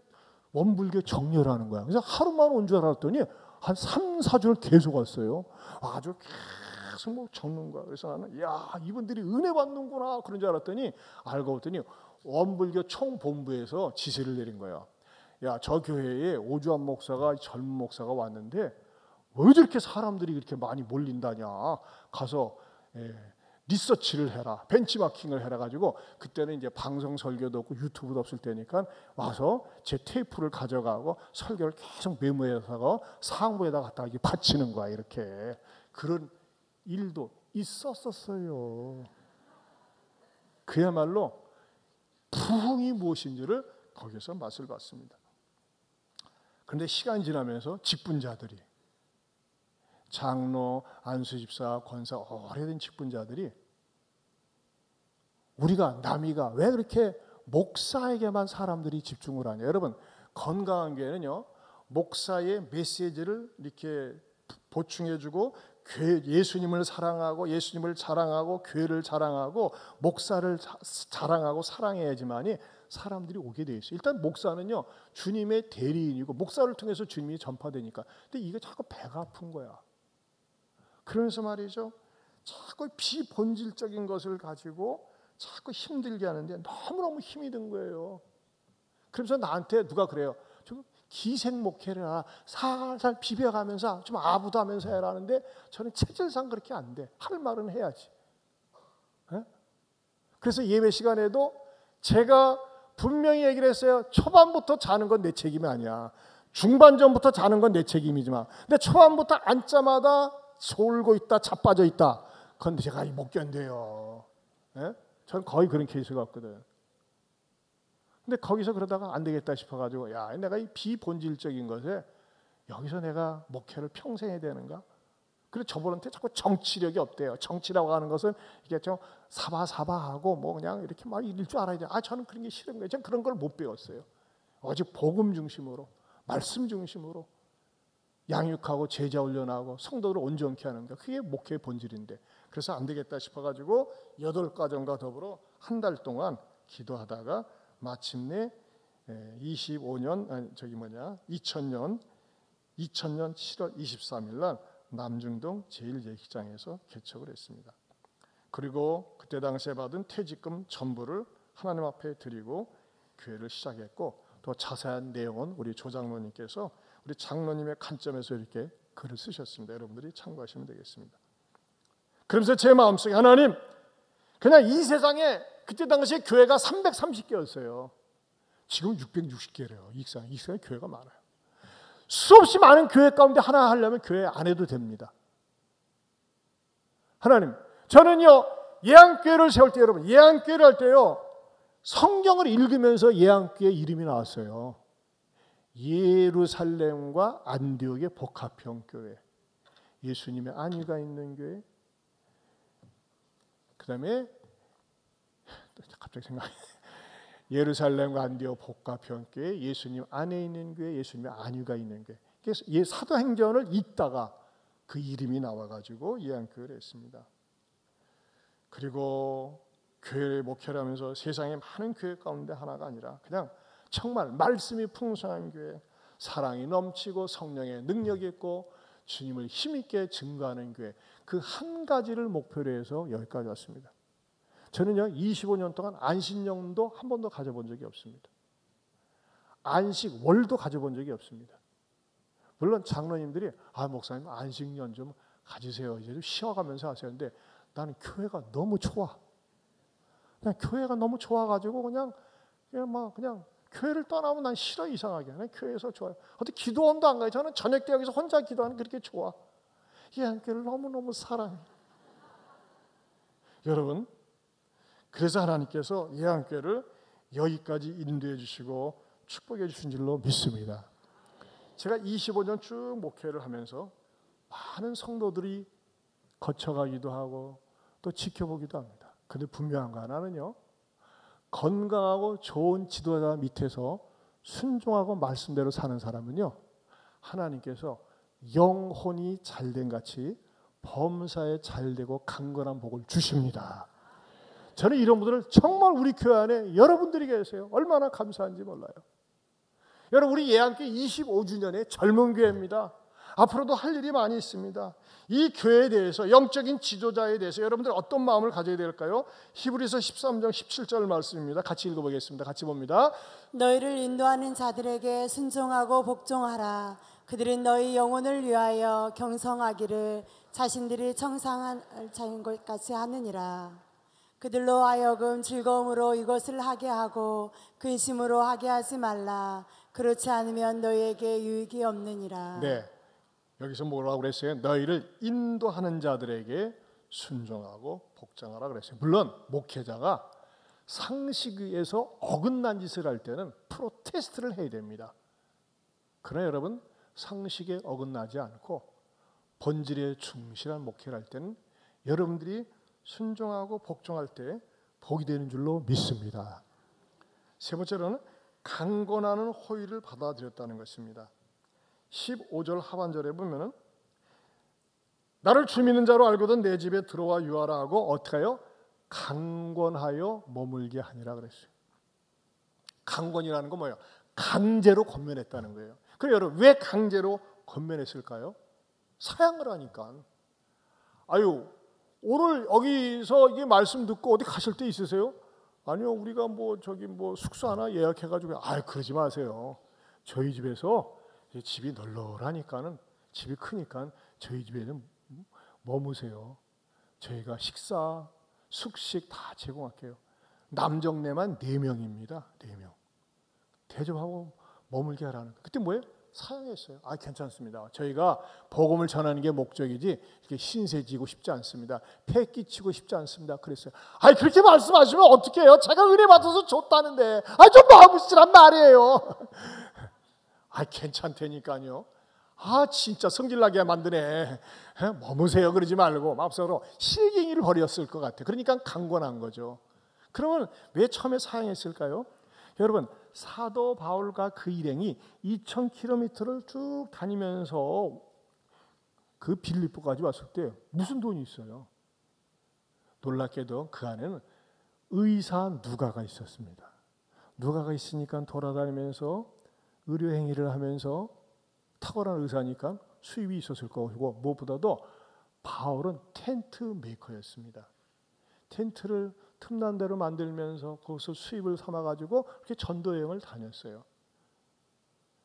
원불교 정녀라는 거야. 그래서 하루만 온 줄 알았더니 한 3, 4주를 계속 왔어요. 아주 계속 뭐 적는 거야. 그래서 나는 이분들이 은혜 받는구나 그런 줄 알았더니 알고 봤더니 원불교 총본부에서 지시를 내린 거야. 저 교회에 오주환 목사가 젊은 목사가 왔는데 왜 저렇게 사람들이 이렇게 많이 몰린다냐. 가서 리서치를 해라. 벤치마킹을 해라 가지고 그때는 이제 방송 설교도 없고 유튜브도 없을 때니까 와서 제 테이프를 가져가고 설교를 계속 메모해서 상부에다 갖다 받치는 거야. 이렇게 그런 일도 있었어요. 그야말로 부흥이 무엇인지를 거기서 맛을 봤습니다. 그런데 시간이 지나면서 직분자들이 장로, 안수집사, 권사 오래된 직분자들이 우리가 남이가 왜 그렇게 목사에게만 사람들이 집중을 하냐. 여러분, 건강한 교회는요, 목사의 메시지를 이렇게 보충해주고 예수님을 사랑하고 예수님을 자랑하고 교회를 자랑하고 목사를 자랑하고 사랑해야지만이 사람들이 오게 돼 있어요. 일단 목사는요, 주님의 대리인이고 목사를 통해서 주님이 전파되니까. 근데 이게 자꾸 배가 아픈 거야. 그러면서 말이죠, 자꾸 비본질적인 것을 가지고 자꾸 힘들게 하는데 너무너무 힘이 든 거예요. 그러면서 나한테 누가 그래요. 좀 기생 목회를 해라. 살살 비벼가면서 좀 아부도하면서 해라 하는데 저는 체질상 그렇게 안 돼. 할 말은 해야지. 그래서 예배 시간에도 제가 분명히 얘기를 했어요. 초반부터 자는 건 내 책임이 아니야. 중반전부터 자는 건 내 책임이지만, 근데 초반부터 앉자마자 졸고 있다, 자빠져 있다, 그건 제가 못 견뎌요. 저는 거의 그런 케이스가 없거든. 근데 거기서 그러다가 안 되겠다 싶어가지고, 내가 이 비본질적인 것에 여기서 내가 목회를 평생 해야 되는가? 그래서 저분한테 자꾸 정치력이 없대요. 정치라고 하는 것은 이게 좀 사바사바하고 뭐 그냥 이렇게 막 이럴 줄 알아야 돼. 저는 그런 게 싫은 거예요. 저는 그런 걸 못 배웠어요. 오직 복음 중심으로, 말씀 중심으로 양육하고 제자 훈련하고 성도를 온전케 하는 거, 그게 목회의 본질인데, 그래서 안 되겠다 싶어가지고 8과정과 더불어 한 달 동안 기도하다가 마침내 2000년 7월 23일 날 남중동 제1예식장에서 개척을 했습니다. 그리고 그때 당시에 받은 퇴직금 전부를 하나님 앞에 드리고 교회를 시작했고, 또 자세한 내용은 우리 조장로님께서 우리 장로님의 관점에서 이렇게 글을 쓰셨습니다. 여러분들이 참고하시면 되겠습니다. 그러면서 제 마음속에, 하나님, 그냥 이 세상에 그때 당시에 교회가 330개였어요. 지금 660개래요. 이 세상에 교회가 많아요. 수없이 많은 교회 가운데 하나 하려면 교회 안 해도 됩니다. 하나님, 저는요, 예안교회를 세울 때, 여러분, 예안교회를 할 때요, 성경을 읽으면서 예안교회 이름이 나왔어요. 예루살렘과 안디옥의 복합형 교회, 예수님의 안위가 있는 교회, 그 다음에 갑자기 생각이 예루살렘과 안디옥 복합형 교회, 예수님 안에 있는 교회, 예수님의 안위가 있는 교회. 그래서 사도행전을 읽다가 그 이름이 나와가지고 예안교회를 했습니다. 그리고 교회를 목회를 하면서 세상에 많은 교회 가운데 하나가 아니라 그냥 정말 말씀이 풍성한 교회, 사랑이 넘치고 성령의 능력이 있고 주님을 힘있게 증거하는 교회, 그 한 가지를 목표로 해서 여기까지 왔습니다. 저는요, 25년 동안 안식년도 한 번도 가져본 적이 없습니다. 안식월도 가져본 적이 없습니다. 물론 장로님들이 목사님 안식년 좀 가지세요, 이제 좀 쉬어가면서 하세요. 근데 나는 교회가 너무 좋아. 그냥 교회가 너무 좋아가지고 그냥 교회를 떠나면 난 싫어. 이상하게. 난 교회에서 좋아요. 어떻게 기도원도 안 가요. 저는 저녁 때 여기서 혼자 기도하는 게 그렇게 좋아. 예한교회를 너무너무 사랑해요. 여러분, 그래서 하나님께서 예한교회를 여기까지 인도해 주시고 축복해 주신 줄로 믿습니다. 제가 25년 쭉 목회를 하면서 많은 성도들이 거쳐가기도 하고 또 지켜보기도 합니다. 근데 분명한 거 하나는요, 건강하고 좋은 지도자 밑에서 순종하고 말씀대로 사는 사람은요, 하나님께서 영혼이 잘된 같이 범사에 잘되고 강건한 복을 주십니다. 저는 이런 분들을 정말 우리 교회 안에 여러분들이 계세요. 얼마나 감사한지 몰라요. 여러분, 우리 예한교회 25주년의 젊은 교회입니다. 앞으로도 할 일이 많이 있습니다. 이 교회에 대해서, 영적인 지도자에 대해서 여러분들 어떤 마음을 가져야 될까요? 히브리서 13장 17절 말씀입니다. 같이 읽어보겠습니다. 같이 봅니다. 너희를 인도하는 자들에게 순종하고 복종하라. 그들은 너희 영혼을 위하여 경성하기를 자신들이 청상한 것같이 하느니라. 그들로 하여금 즐거움으로 이것을 하게 하고 근심으로 하게 하지 말라. 그렇지 않으면 너희에게 유익이 없느니라. 네, 여기서 뭐라고 그랬어요? 너희를 인도하는 자들에게 순종하고 복종하라 그랬어요. 물론 목회자가 상식에서 어긋난 짓을 할 때는 프로테스트를 해야 됩니다. 그러나 여러분, 상식에 어긋나지 않고 본질에 충실한 목회를 할 때는 여러분들이 순종하고 복종할 때 복이 되는 줄로 믿습니다. 세 번째로는 강권하는 호의를 받아들였다는 것입니다. 15절 하반절에 보면은 나를 주 믿는 자로 알거든 내 집에 들어와 유하라 하고 어떻게 해요? 강권하여 머물게 하니라 그랬어요. 강권이라는 건 뭐예요? 강제로 권면했다는 거예요. 그럼 여러분, 왜 강제로 권면했을까요? 사양을 하니까. 아유, 오늘 여기서 이 말씀 듣고 어디 가실 때 있으세요? 아니요, 우리가 저기 숙소 하나 예약해가지고. 그러지 마세요. 저희 집에서, 집이 널널하니까는, 집이 크니까 저희 집에는 머무세요. 저희가 식사, 숙식 다 제공할게요. 남정네만 4명입니다. 4명. 대접하고 머물게 하라는. 그때 뭐예요? 사양했어요. 괜찮습니다. 저희가 복음을 전하는 게 목적이지 이렇게 신세 지고 싶지 않습니다. 패 끼치고 싶지 않습니다. 그랬어요. 그렇게 말씀하시면 어떡해요? 제가 은혜 받아서 줬다는데. 좀 마음으시란 말이에요. 괜찮다니까요. 진짜 성질나게 만드네. 머무세요 그러지 말고 마음속으로 실갱이를 벌였을 것 같아요. 그러니까 강권한 거죠. 그러면 왜 처음에 사양했을까요? 여러분, 사도 바울과 그 일행이 2000km를 쭉 다니면서 그 빌립보까지 왔을 때 무슨 돈이 있어요? 놀랍게도 그 안에는 의사 누가가 있었습니다. 누가가 있으니까 돌아다니면서 의료 행위를 하면서 탁월한 의사니까 수입이 있었을 거고, 무엇보다도 바울은 텐트 메이커였습니다. 텐트를 틈난 대로 만들면서 거기서 수입을 삼아가지고 그렇게 전도 여행을 다녔어요.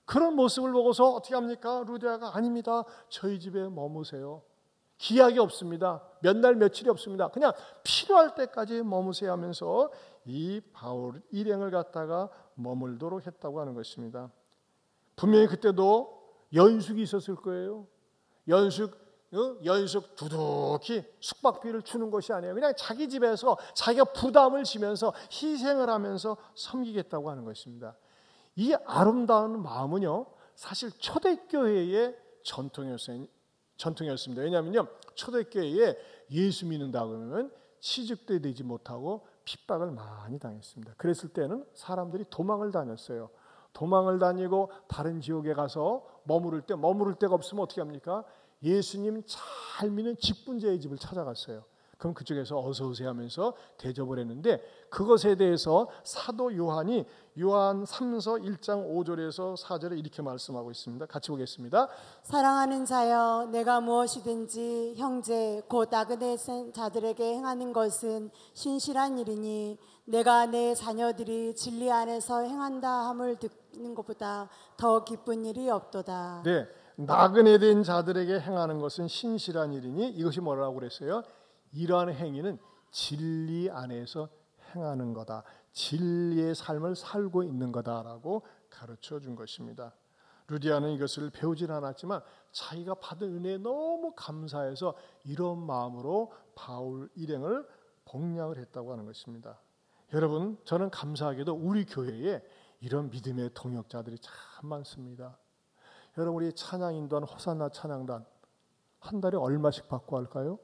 그런 모습을 보고서 어떻게 합니까? 루디아가 아닙니다. 저희 집에 머무세요. 기약이 없습니다. 몇 날 며칠이 없습니다. 그냥 필요할 때까지 머무세요 하면서 이 바울 일행을 갖다가 머물도록 했다고 하는 것입니다. 분명히 그때도 연숙이 있었을 거예요. 연숙 두둑히 숙박비를 주는 것이 아니에요. 그냥 자기 집에서 자기가 부담을 지면서 희생을 하면서 섬기겠다고 하는 것입니다. 이 아름다운 마음은요, 사실 초대교회의 전통이었습니다. 왜냐하면요, 초대교회에 예수 믿는다고 하면 취직도 되지 못하고 핍박을 많이 당했습니다. 그랬을 때는 사람들이 도망을 다녔어요. 도망을 다니고 다른 지역에 가서 머무를 데가 없으면 어떻게 합니까? 예수님 잘 믿는 직분자의 집을 찾아갔어요. 그럼 그쪽에서 어서 오세요 하면서 대접을 했는데, 그것에 대해서 사도 요한이 요한 3서 1장 5절에서 4절에 이렇게 말씀하고 있습니다. 같이 보겠습니다. 사랑하는 자여, 내가 무엇이든지 형제 곧 아그네 자들에게 행하는 것은 신실한 일이니 내가 내 자녀들이 진리 안에서 행한다 함을 듣는 것보다 더 기쁜 일이 없도다. 네, 나그네 된 자들에게 행하는 것은 신실한 일이니, 이것이 뭐라고 그랬어요? 이러한 행위는 진리 안에서 행하는 거다. 진리의 삶을 살고 있는 거다라고 가르쳐 준 것입니다. 루디아는 이것을 배우질 않았지만 자기가 받은 은혜에 너무 감사해서 이런 마음으로 바울 일행을 복량을 했다고 하는 것입니다. 여러분, 저는 감사하게도 우리 교회에 이런 믿음의 동역자들이 참 많습니다. 여러분, 우리 찬양인단 호산나 찬양단 한 달에 얼마씩 받고 할까요?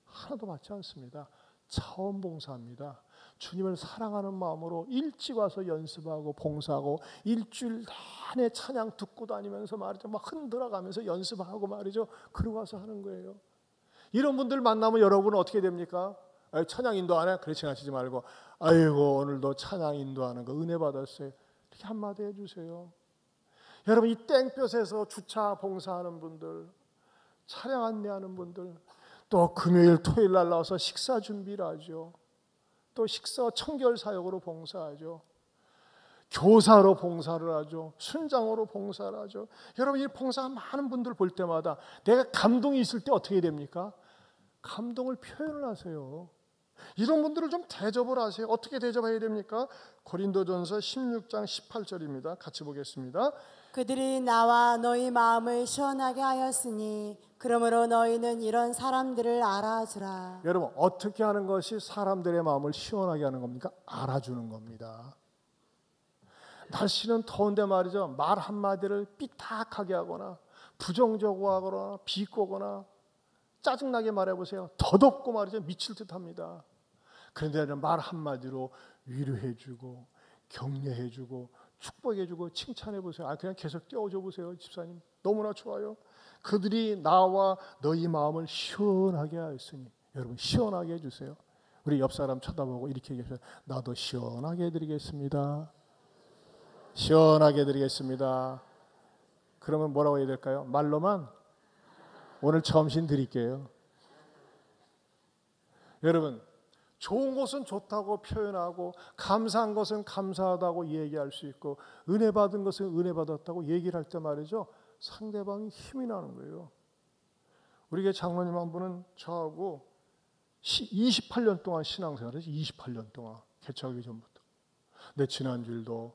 하나도 받지 않습니다. 자원봉사합니다. 주님을 사랑하는 마음으로 일찍 와서 연습하고 봉사하고 일주일 내내 찬양 듣고 다니면서 말이죠, 막 흔들어가면서 연습하고 말이죠, 그러고 와서 하는 거예요. 이런 분들 만나면 여러분은 어떻게 됩니까? 찬양 인도하네? 그렇지 하시지 말고 아이고 오늘도 찬양 인도하는 거 은혜 받았어요, 이렇게 한마디 해주세요. 여러분, 이 땡볕에서 주차 봉사하는 분들, 차량 안내하는 분들, 또 금요일 토요일 날 나와서 식사 준비를 하죠. 또 식사 청결 사역으로 봉사하죠. 교사로 봉사를 하죠. 순장으로 봉사를 하죠. 여러분, 이 봉사한 많은 분들 볼 때마다 내가 감동이 있을 때 어떻게 됩니까? 감동을 표현을 하세요. 이런 분들을 좀 대접을 하세요. 어떻게 대접해야 됩니까? 고린도전서 16장 18절입니다. 같이 보겠습니다. 그들이 나와 너희 마음을 시원하게 하였으니 그러므로 너희는 이런 사람들을 알아주라. 여러분, 어떻게 하는 것이 사람들의 마음을 시원하게 하는 겁니까? 알아주는 겁니다. 날씨는 더운데 말이죠, 말 한마디를 삐딱하게 하거나 부정적으로 하거나 비꼬거나 짜증나게 말해보세요. 더덥고 말이죠, 미칠 듯합니다. 그런데 말 한마디로 위로해주고 격려해주고 축복해주고 칭찬해보세요. 그냥 계속 띄워줘 보세요. 집사님 너무나 좋아요. 그들이 나와 너희 마음을 시원하게 하였으니, 여러분 시원하게 해주세요. 우리 옆 사람 쳐다보고 이렇게 얘기하세요. 나도 시원하게 해드리겠습니다. 시원하게 해드리겠습니다. 그러면 뭐라고 해야 될까요? 말로만 오늘 점심 드릴게요. 여러분, 좋은 것은 좋다고 표현하고 감사한 것은 감사하다고 얘기할 수 있고 은혜 받은 것은 은혜 받았다고 얘기를 할 때 말이죠, 상대방이 힘이 나는 거예요. 우리 교회 장로님 한 분은 저하고 28년 동안 신앙생활을 했어요. 28년 동안 개척하기 전부터. 내 지난주일도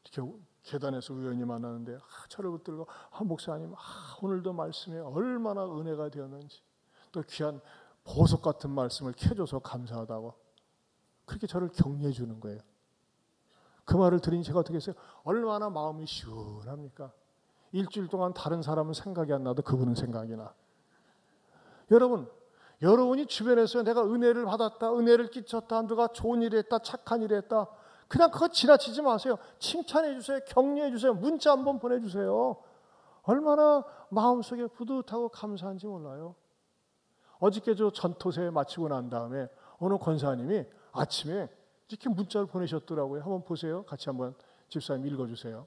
이렇게 계단에서 우연히 만나는데 저를 붙들고 목사님 오늘도 말씀에 얼마나 은혜가 되었는지, 또 귀한 보석 같은 말씀을 켜줘서 감사하다고 그렇게 저를 격려해 주는 거예요. 그 말을 들으니 제가 어떻게 했어요? 얼마나 마음이 시원합니까? 일주일 동안 다른 사람은 생각이 안 나도 그분은 생각이 나. 여러분, 여러분이 주변에서 내가 은혜를 받았다, 은혜를 끼쳤다, 누가 좋은 일을 했다, 착한 일을 했다, 그냥 그거 지나치지 마세요. 칭찬해 주세요. 격려해 주세요. 문자 한번 보내주세요. 얼마나 마음속에 뿌듯하고 감사한지 몰라요. 어저께 저 전토세 마치고 난 다음에 어느 권사님이 아침에 이렇게 문자를 보내셨더라고요. 한번 보세요. 같이 한번 집사님 읽어주세요.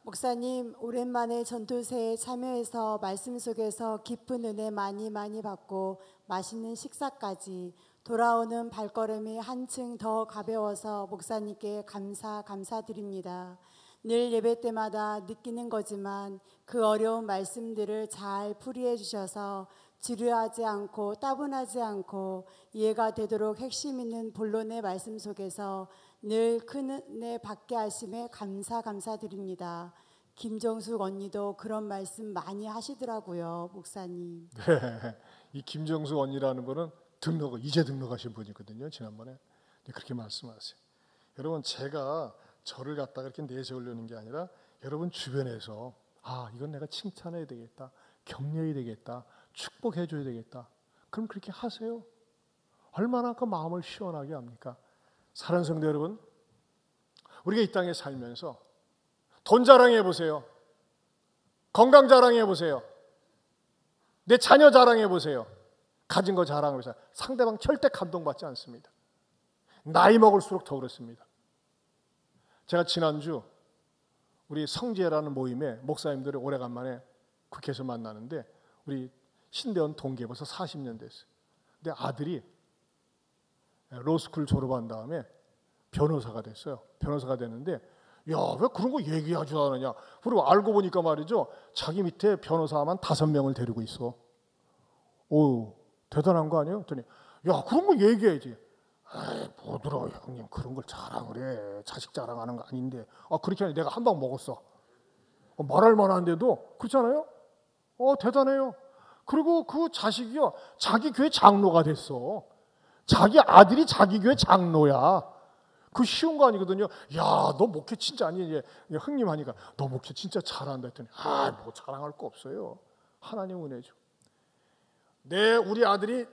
목사님, 오랜만에 전도새에 참여해서 말씀 속에서 깊은 은혜 많이 받고 맛있는 식사까지 돌아오는 발걸음이 한층 더 가벼워서 목사님께 감사드립니다. 늘 예배 때마다 느끼는 거지만 그 어려운 말씀들을 잘 풀이해 주셔서 지루하지 않고 따분하지 않고 이해가 되도록 핵심 있는 본론의 말씀 속에서 늘 큰 은혜 받게 하심에 감사드립니다. 김정숙 언니도 그런 말씀 많이 하시더라고요, 목사님. 네, 이 김정숙 언니라는 분은 이제 등록하신 분이거든요. 지난번에 그렇게 말씀하세요. 여러분, 제가 저를 갖다가 이렇게 내세우려는 게 아니라 여러분 주변에서 이건 내가 칭찬해야 되겠다, 격려해야 되겠다, 축복해 줘야 되겠다, 그럼 그렇게 하세요. 얼마나 그 마음을 시원하게 합니까? 사랑하는 성도 여러분, 우리가 이 땅에 살면서 돈 자랑해 보세요. 건강 자랑해 보세요. 내 자녀 자랑해 보세요. 가진 거 자랑해 보세요. 상대방 절대 감동받지 않습니다. 나이 먹을수록 더 그렇습니다. 제가 지난주 우리 성지회라는 모임에 목사님들을 오래간만에 국회에서 만나는데 우리 신대원 동기에 벌써 40년 됐어요. 근데 아들이 로스쿨 졸업한 다음에 변호사가 됐어요. 변호사가 됐는데 야, 왜 그런 거 얘기하지 않느냐. 그리고 알고 보니까 말이죠, 자기 밑에 변호사만 5명을 데리고 있어. 오, 대단한 거 아니에요? 그랬더니 야, 그런 거 얘기해야지. 아이, 뭐 들어 형님 그런 걸 자랑을 해. 자식 자랑하는 거 아닌데. 그렇게 하니 내가 한 방 먹었어. 말할 만한데도 그렇잖아요. 대단해요. 그리고 그 자식이요 자기 교회 장로가 됐어. 자기 아들이 자기 교회 장로야. 그 쉬운 거 아니거든요. 야, 너 목회 진짜 아니 형님 하니까 너 목회 진짜 잘한다 했더니 뭐 자랑할 거 없어요. 하나님 은혜죠. 네, 우리 아들이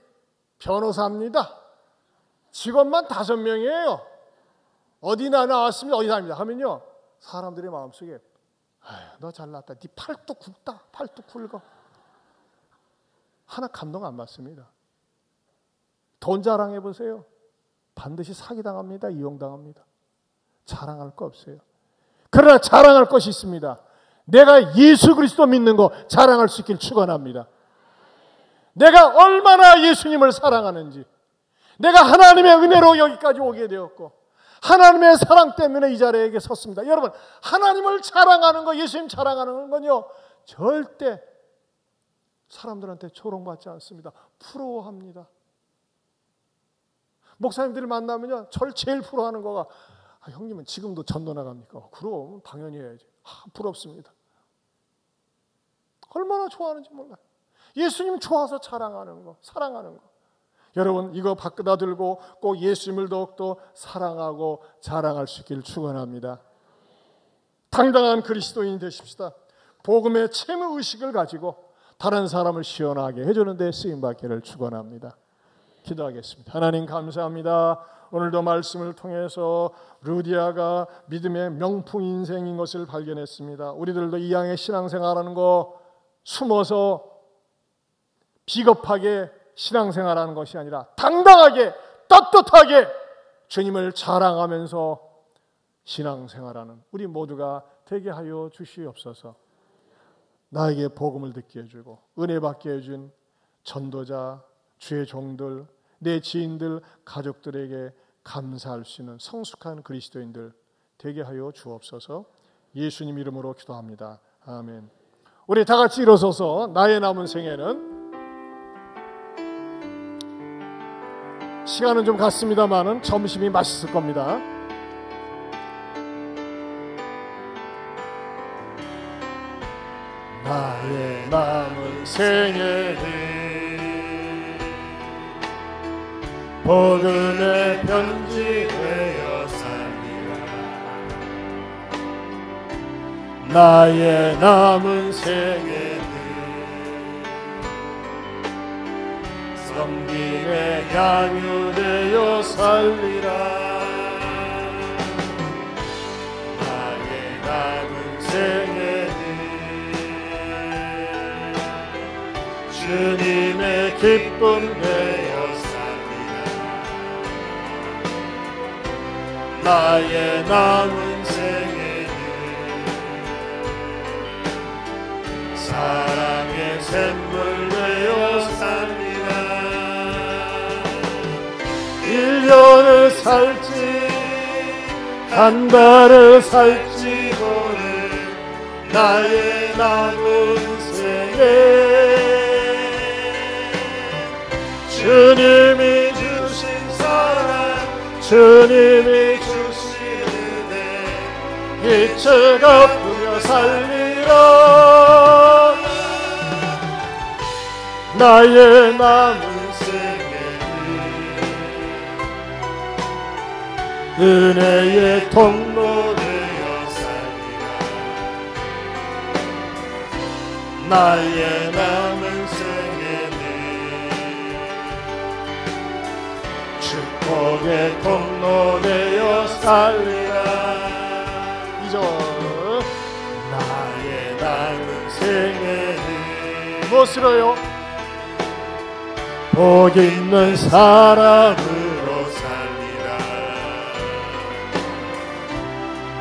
변호사입니다. 직원만 5명이에요. 어디나 나왔습니다. 어디 다닙니다 하면요 사람들의 마음속에 너 잘났다. 네 팔도 굵다. 팔도 굵어. 하나 감동 안 받습니다. 돈 자랑해 보세요. 반드시 사기당합니다. 이용당합니다. 자랑할 거 없어요. 그러나 자랑할 것이 있습니다. 내가 예수 그리스도 믿는 거 자랑할 수 있길 축원합니다. 내가 얼마나 예수님을 사랑하는지, 내가 하나님의 은혜로 여기까지 오게 되었고 하나님의 사랑 때문에 이 자리에 섰습니다. 여러분, 하나님을 자랑하는 거, 예수님 자랑하는 건요 절대 사람들한테 조롱받지 않습니다. 부러워합니다. 목사님들을 만나면요 저를 제일 부러워하는 거가 형님은 지금도 전도 나갑니까? 그럼 당연히 해야지. 부럽습니다. 얼마나 좋아하는지 몰라요. 예수님 좋아서 자랑하는 거, 사랑하는 거. 여러분, 이거 바꾸다 들고 꼭 예수님을 더욱더 사랑하고 자랑할 수 있기를 축원합니다. 당당한 그리스도인이 되십시다. 복음의 채무 의식을 가지고 다른 사람을 시원하게 해주는 데 쓰임받기를 축원합니다. 기도하겠습니다. 하나님 감사합니다. 오늘도 말씀을 통해서 루디아가 믿음의 명품 인생인 것을 발견했습니다. 우리들도 이 양의 신앙생활하는 거 숨어서 비겁하게 신앙생활하는 것이 아니라 당당하게 떳떳하게 주님을 자랑하면서 신앙생활하는 우리 모두가 되게 하여 주시옵소서. 나에게 복음을 듣게 해주고 은혜 받게 해준 전도자, 주의 종들, 내 지인들, 가족들에게 감사할 수 있는 성숙한 그리스도인들 되게 하여 주옵소서. 예수님 이름으로 기도합니다. 아멘. 우리 다 같이 일어서서 나의 남은 생애는, 시간은 좀 갔습니다만은 점심이 맛있을 겁니다. 나의 남은 생애는 복음의 편지 되어 살리라. 나의 남은 생애는 섬김의 양유 되어 살리라. 나의 남은 생애는 주님의 기쁨 되어 나의 남은 생애는 사랑의 샘물 되어 살리라. 1년을 살지 한 달을 살지 모를 나의 남은 생애, 주님이 주신 사랑, 주님이 주신 은혜 이제 갚으며 살리라. 나의 남은 생애는 은혜의 통로 되어 살리라. 나의 남은 생애는 축복의 통로 되어 살리라. 이제 나의 남은 생애는 무엇으로요? 복 있는 사람으로 살리라.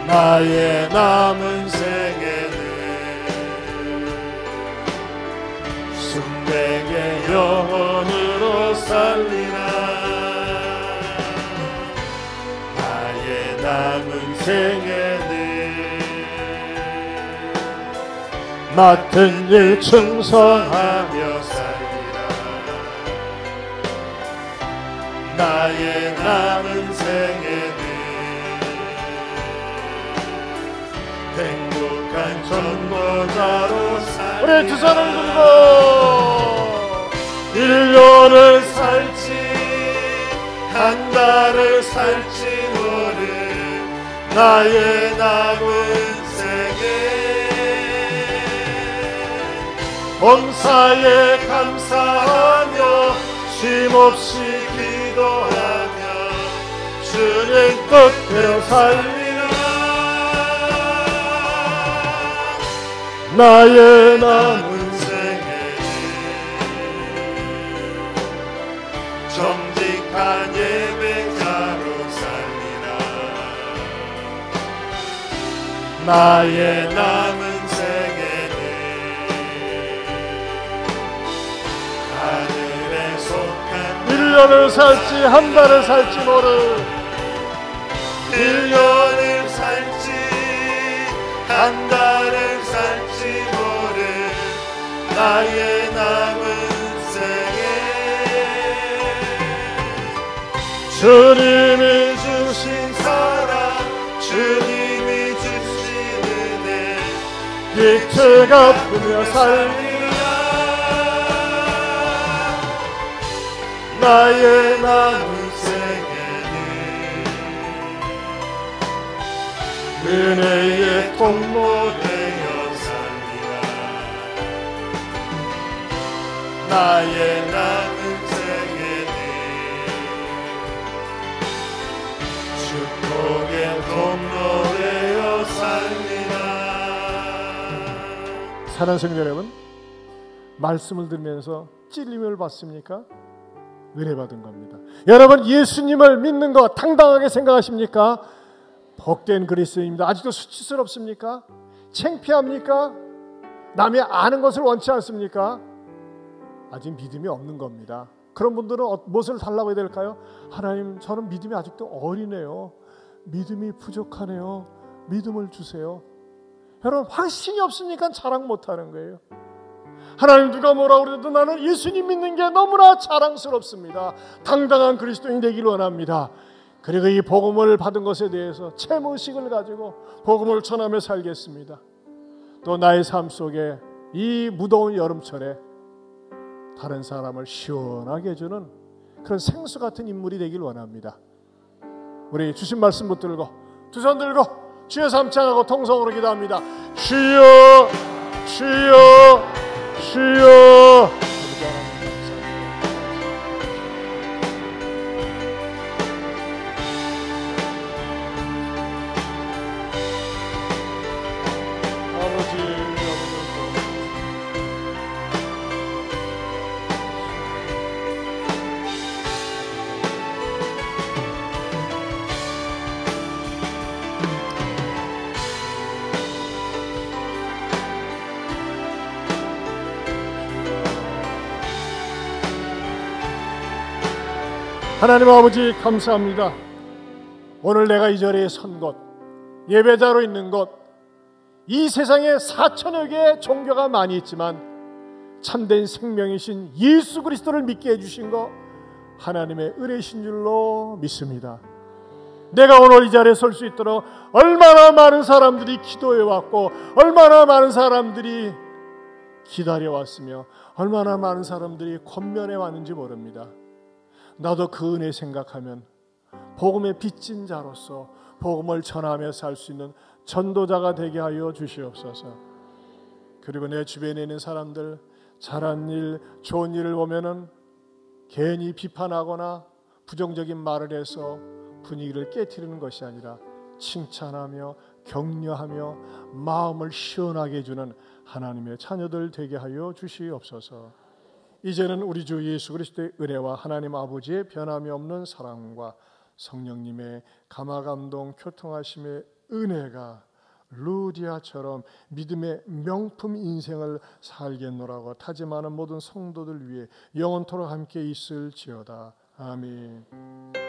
나의 남은 생애는 순백의 영혼으로 살리라. 나의 남은 생애는 맡은 일 충성하며 살리라. 나의 남은 생에는 행복한 전도자로 우리 두 손을 들고 1년을 살지 한 달을 살지 모르는 나의 남은 범사에 감사하며 쉼없이 기도하며 주님 뜻대로 살리라. 나의 남은 생에는 정직한 예배자로 살리라. 나의 남은 1년을 살지 한 달을 살지 모르 1년을 살지 한 달을 살지 모르 나의 남은 생에 주님이 주신 사랑 주님이 주신 은혜 빛을 갚으며 살리라. 나의 남은 생에는 은혜의 통로 되어 살리라. 나의 남은 생에는 축복의 통로 되어 살리라. 사랑하는 성도 여러분, 말씀을 들으면서 찔림을 받습니까? 은혜 받은 겁니다. 여러분, 예수님을 믿는 거 당당하게 생각하십니까? 복된 그리스도입니다. 아직도 수치스럽습니까? 창피합니까? 남이 아는 것을 원치 않습니까? 아직 믿음이 없는 겁니다. 그런 분들은 무엇을 달라고 해야 될까요? 하나님, 저는 믿음이 아직도 어리네요. 믿음이 부족하네요. 믿음을 주세요. 여러분, 확신이 없으니까 자랑 못하는 거예요. 하나님, 누가 뭐라 그래도 나는 예수님 믿는 게 너무나 자랑스럽습니다. 당당한 그리스도인이 되기를 원합니다. 그리고 이 복음을 받은 것에 대해서 채무의식을 가지고 복음을 전하며 살겠습니다. 또 나의 삶 속에 이 무더운 여름철에 다른 사람을 시원하게 해주는 그런 생수 같은 인물이 되기를 원합니다. 우리 주신 말씀 붙들고 두 손 들고 주여 삼창하고 통성으로 기도합니다. 주여 주여 주여. 하나님 아버지, 감사합니다. 오늘 내가 이 자리에 선 것, 예배자로 있는 것, 이 세상에 4천여 개의 종교가 많이 있지만 참된 생명이신 예수 그리스도를 믿게 해주신 것 하나님의 은혜신 줄로 믿습니다. 내가 오늘 이 자리에 설 수 있도록 얼마나 많은 사람들이 기도해왔고 얼마나 많은 사람들이 기다려왔으며 얼마나 많은 사람들이 권면해왔는지 모릅니다. 나도 그 은혜 생각하면 복음의 빚진 자로서 복음을 전하며 살 수 있는 전도자가 되게 하여 주시옵소서. 그리고 내 주변에 있는 사람들 잘한 일, 좋은 일을 보면은 괜히 비판하거나 부정적인 말을 해서 분위기를 깨트리는 것이 아니라 칭찬하며 격려하며 마음을 시원하게 해주는 하나님의 자녀들 되게 하여 주시옵소서. 이제는 우리 주 예수 그리스도의 은혜와 하나님 아버지의 변함이 없는 사랑과 성령님의 감화감동 교통하심의 은혜가 루디아처럼 믿음의 명품 인생을 살겠노라고 다짐하는 모든 성도들 위해 영원토록 함께 있을지어다. 아멘.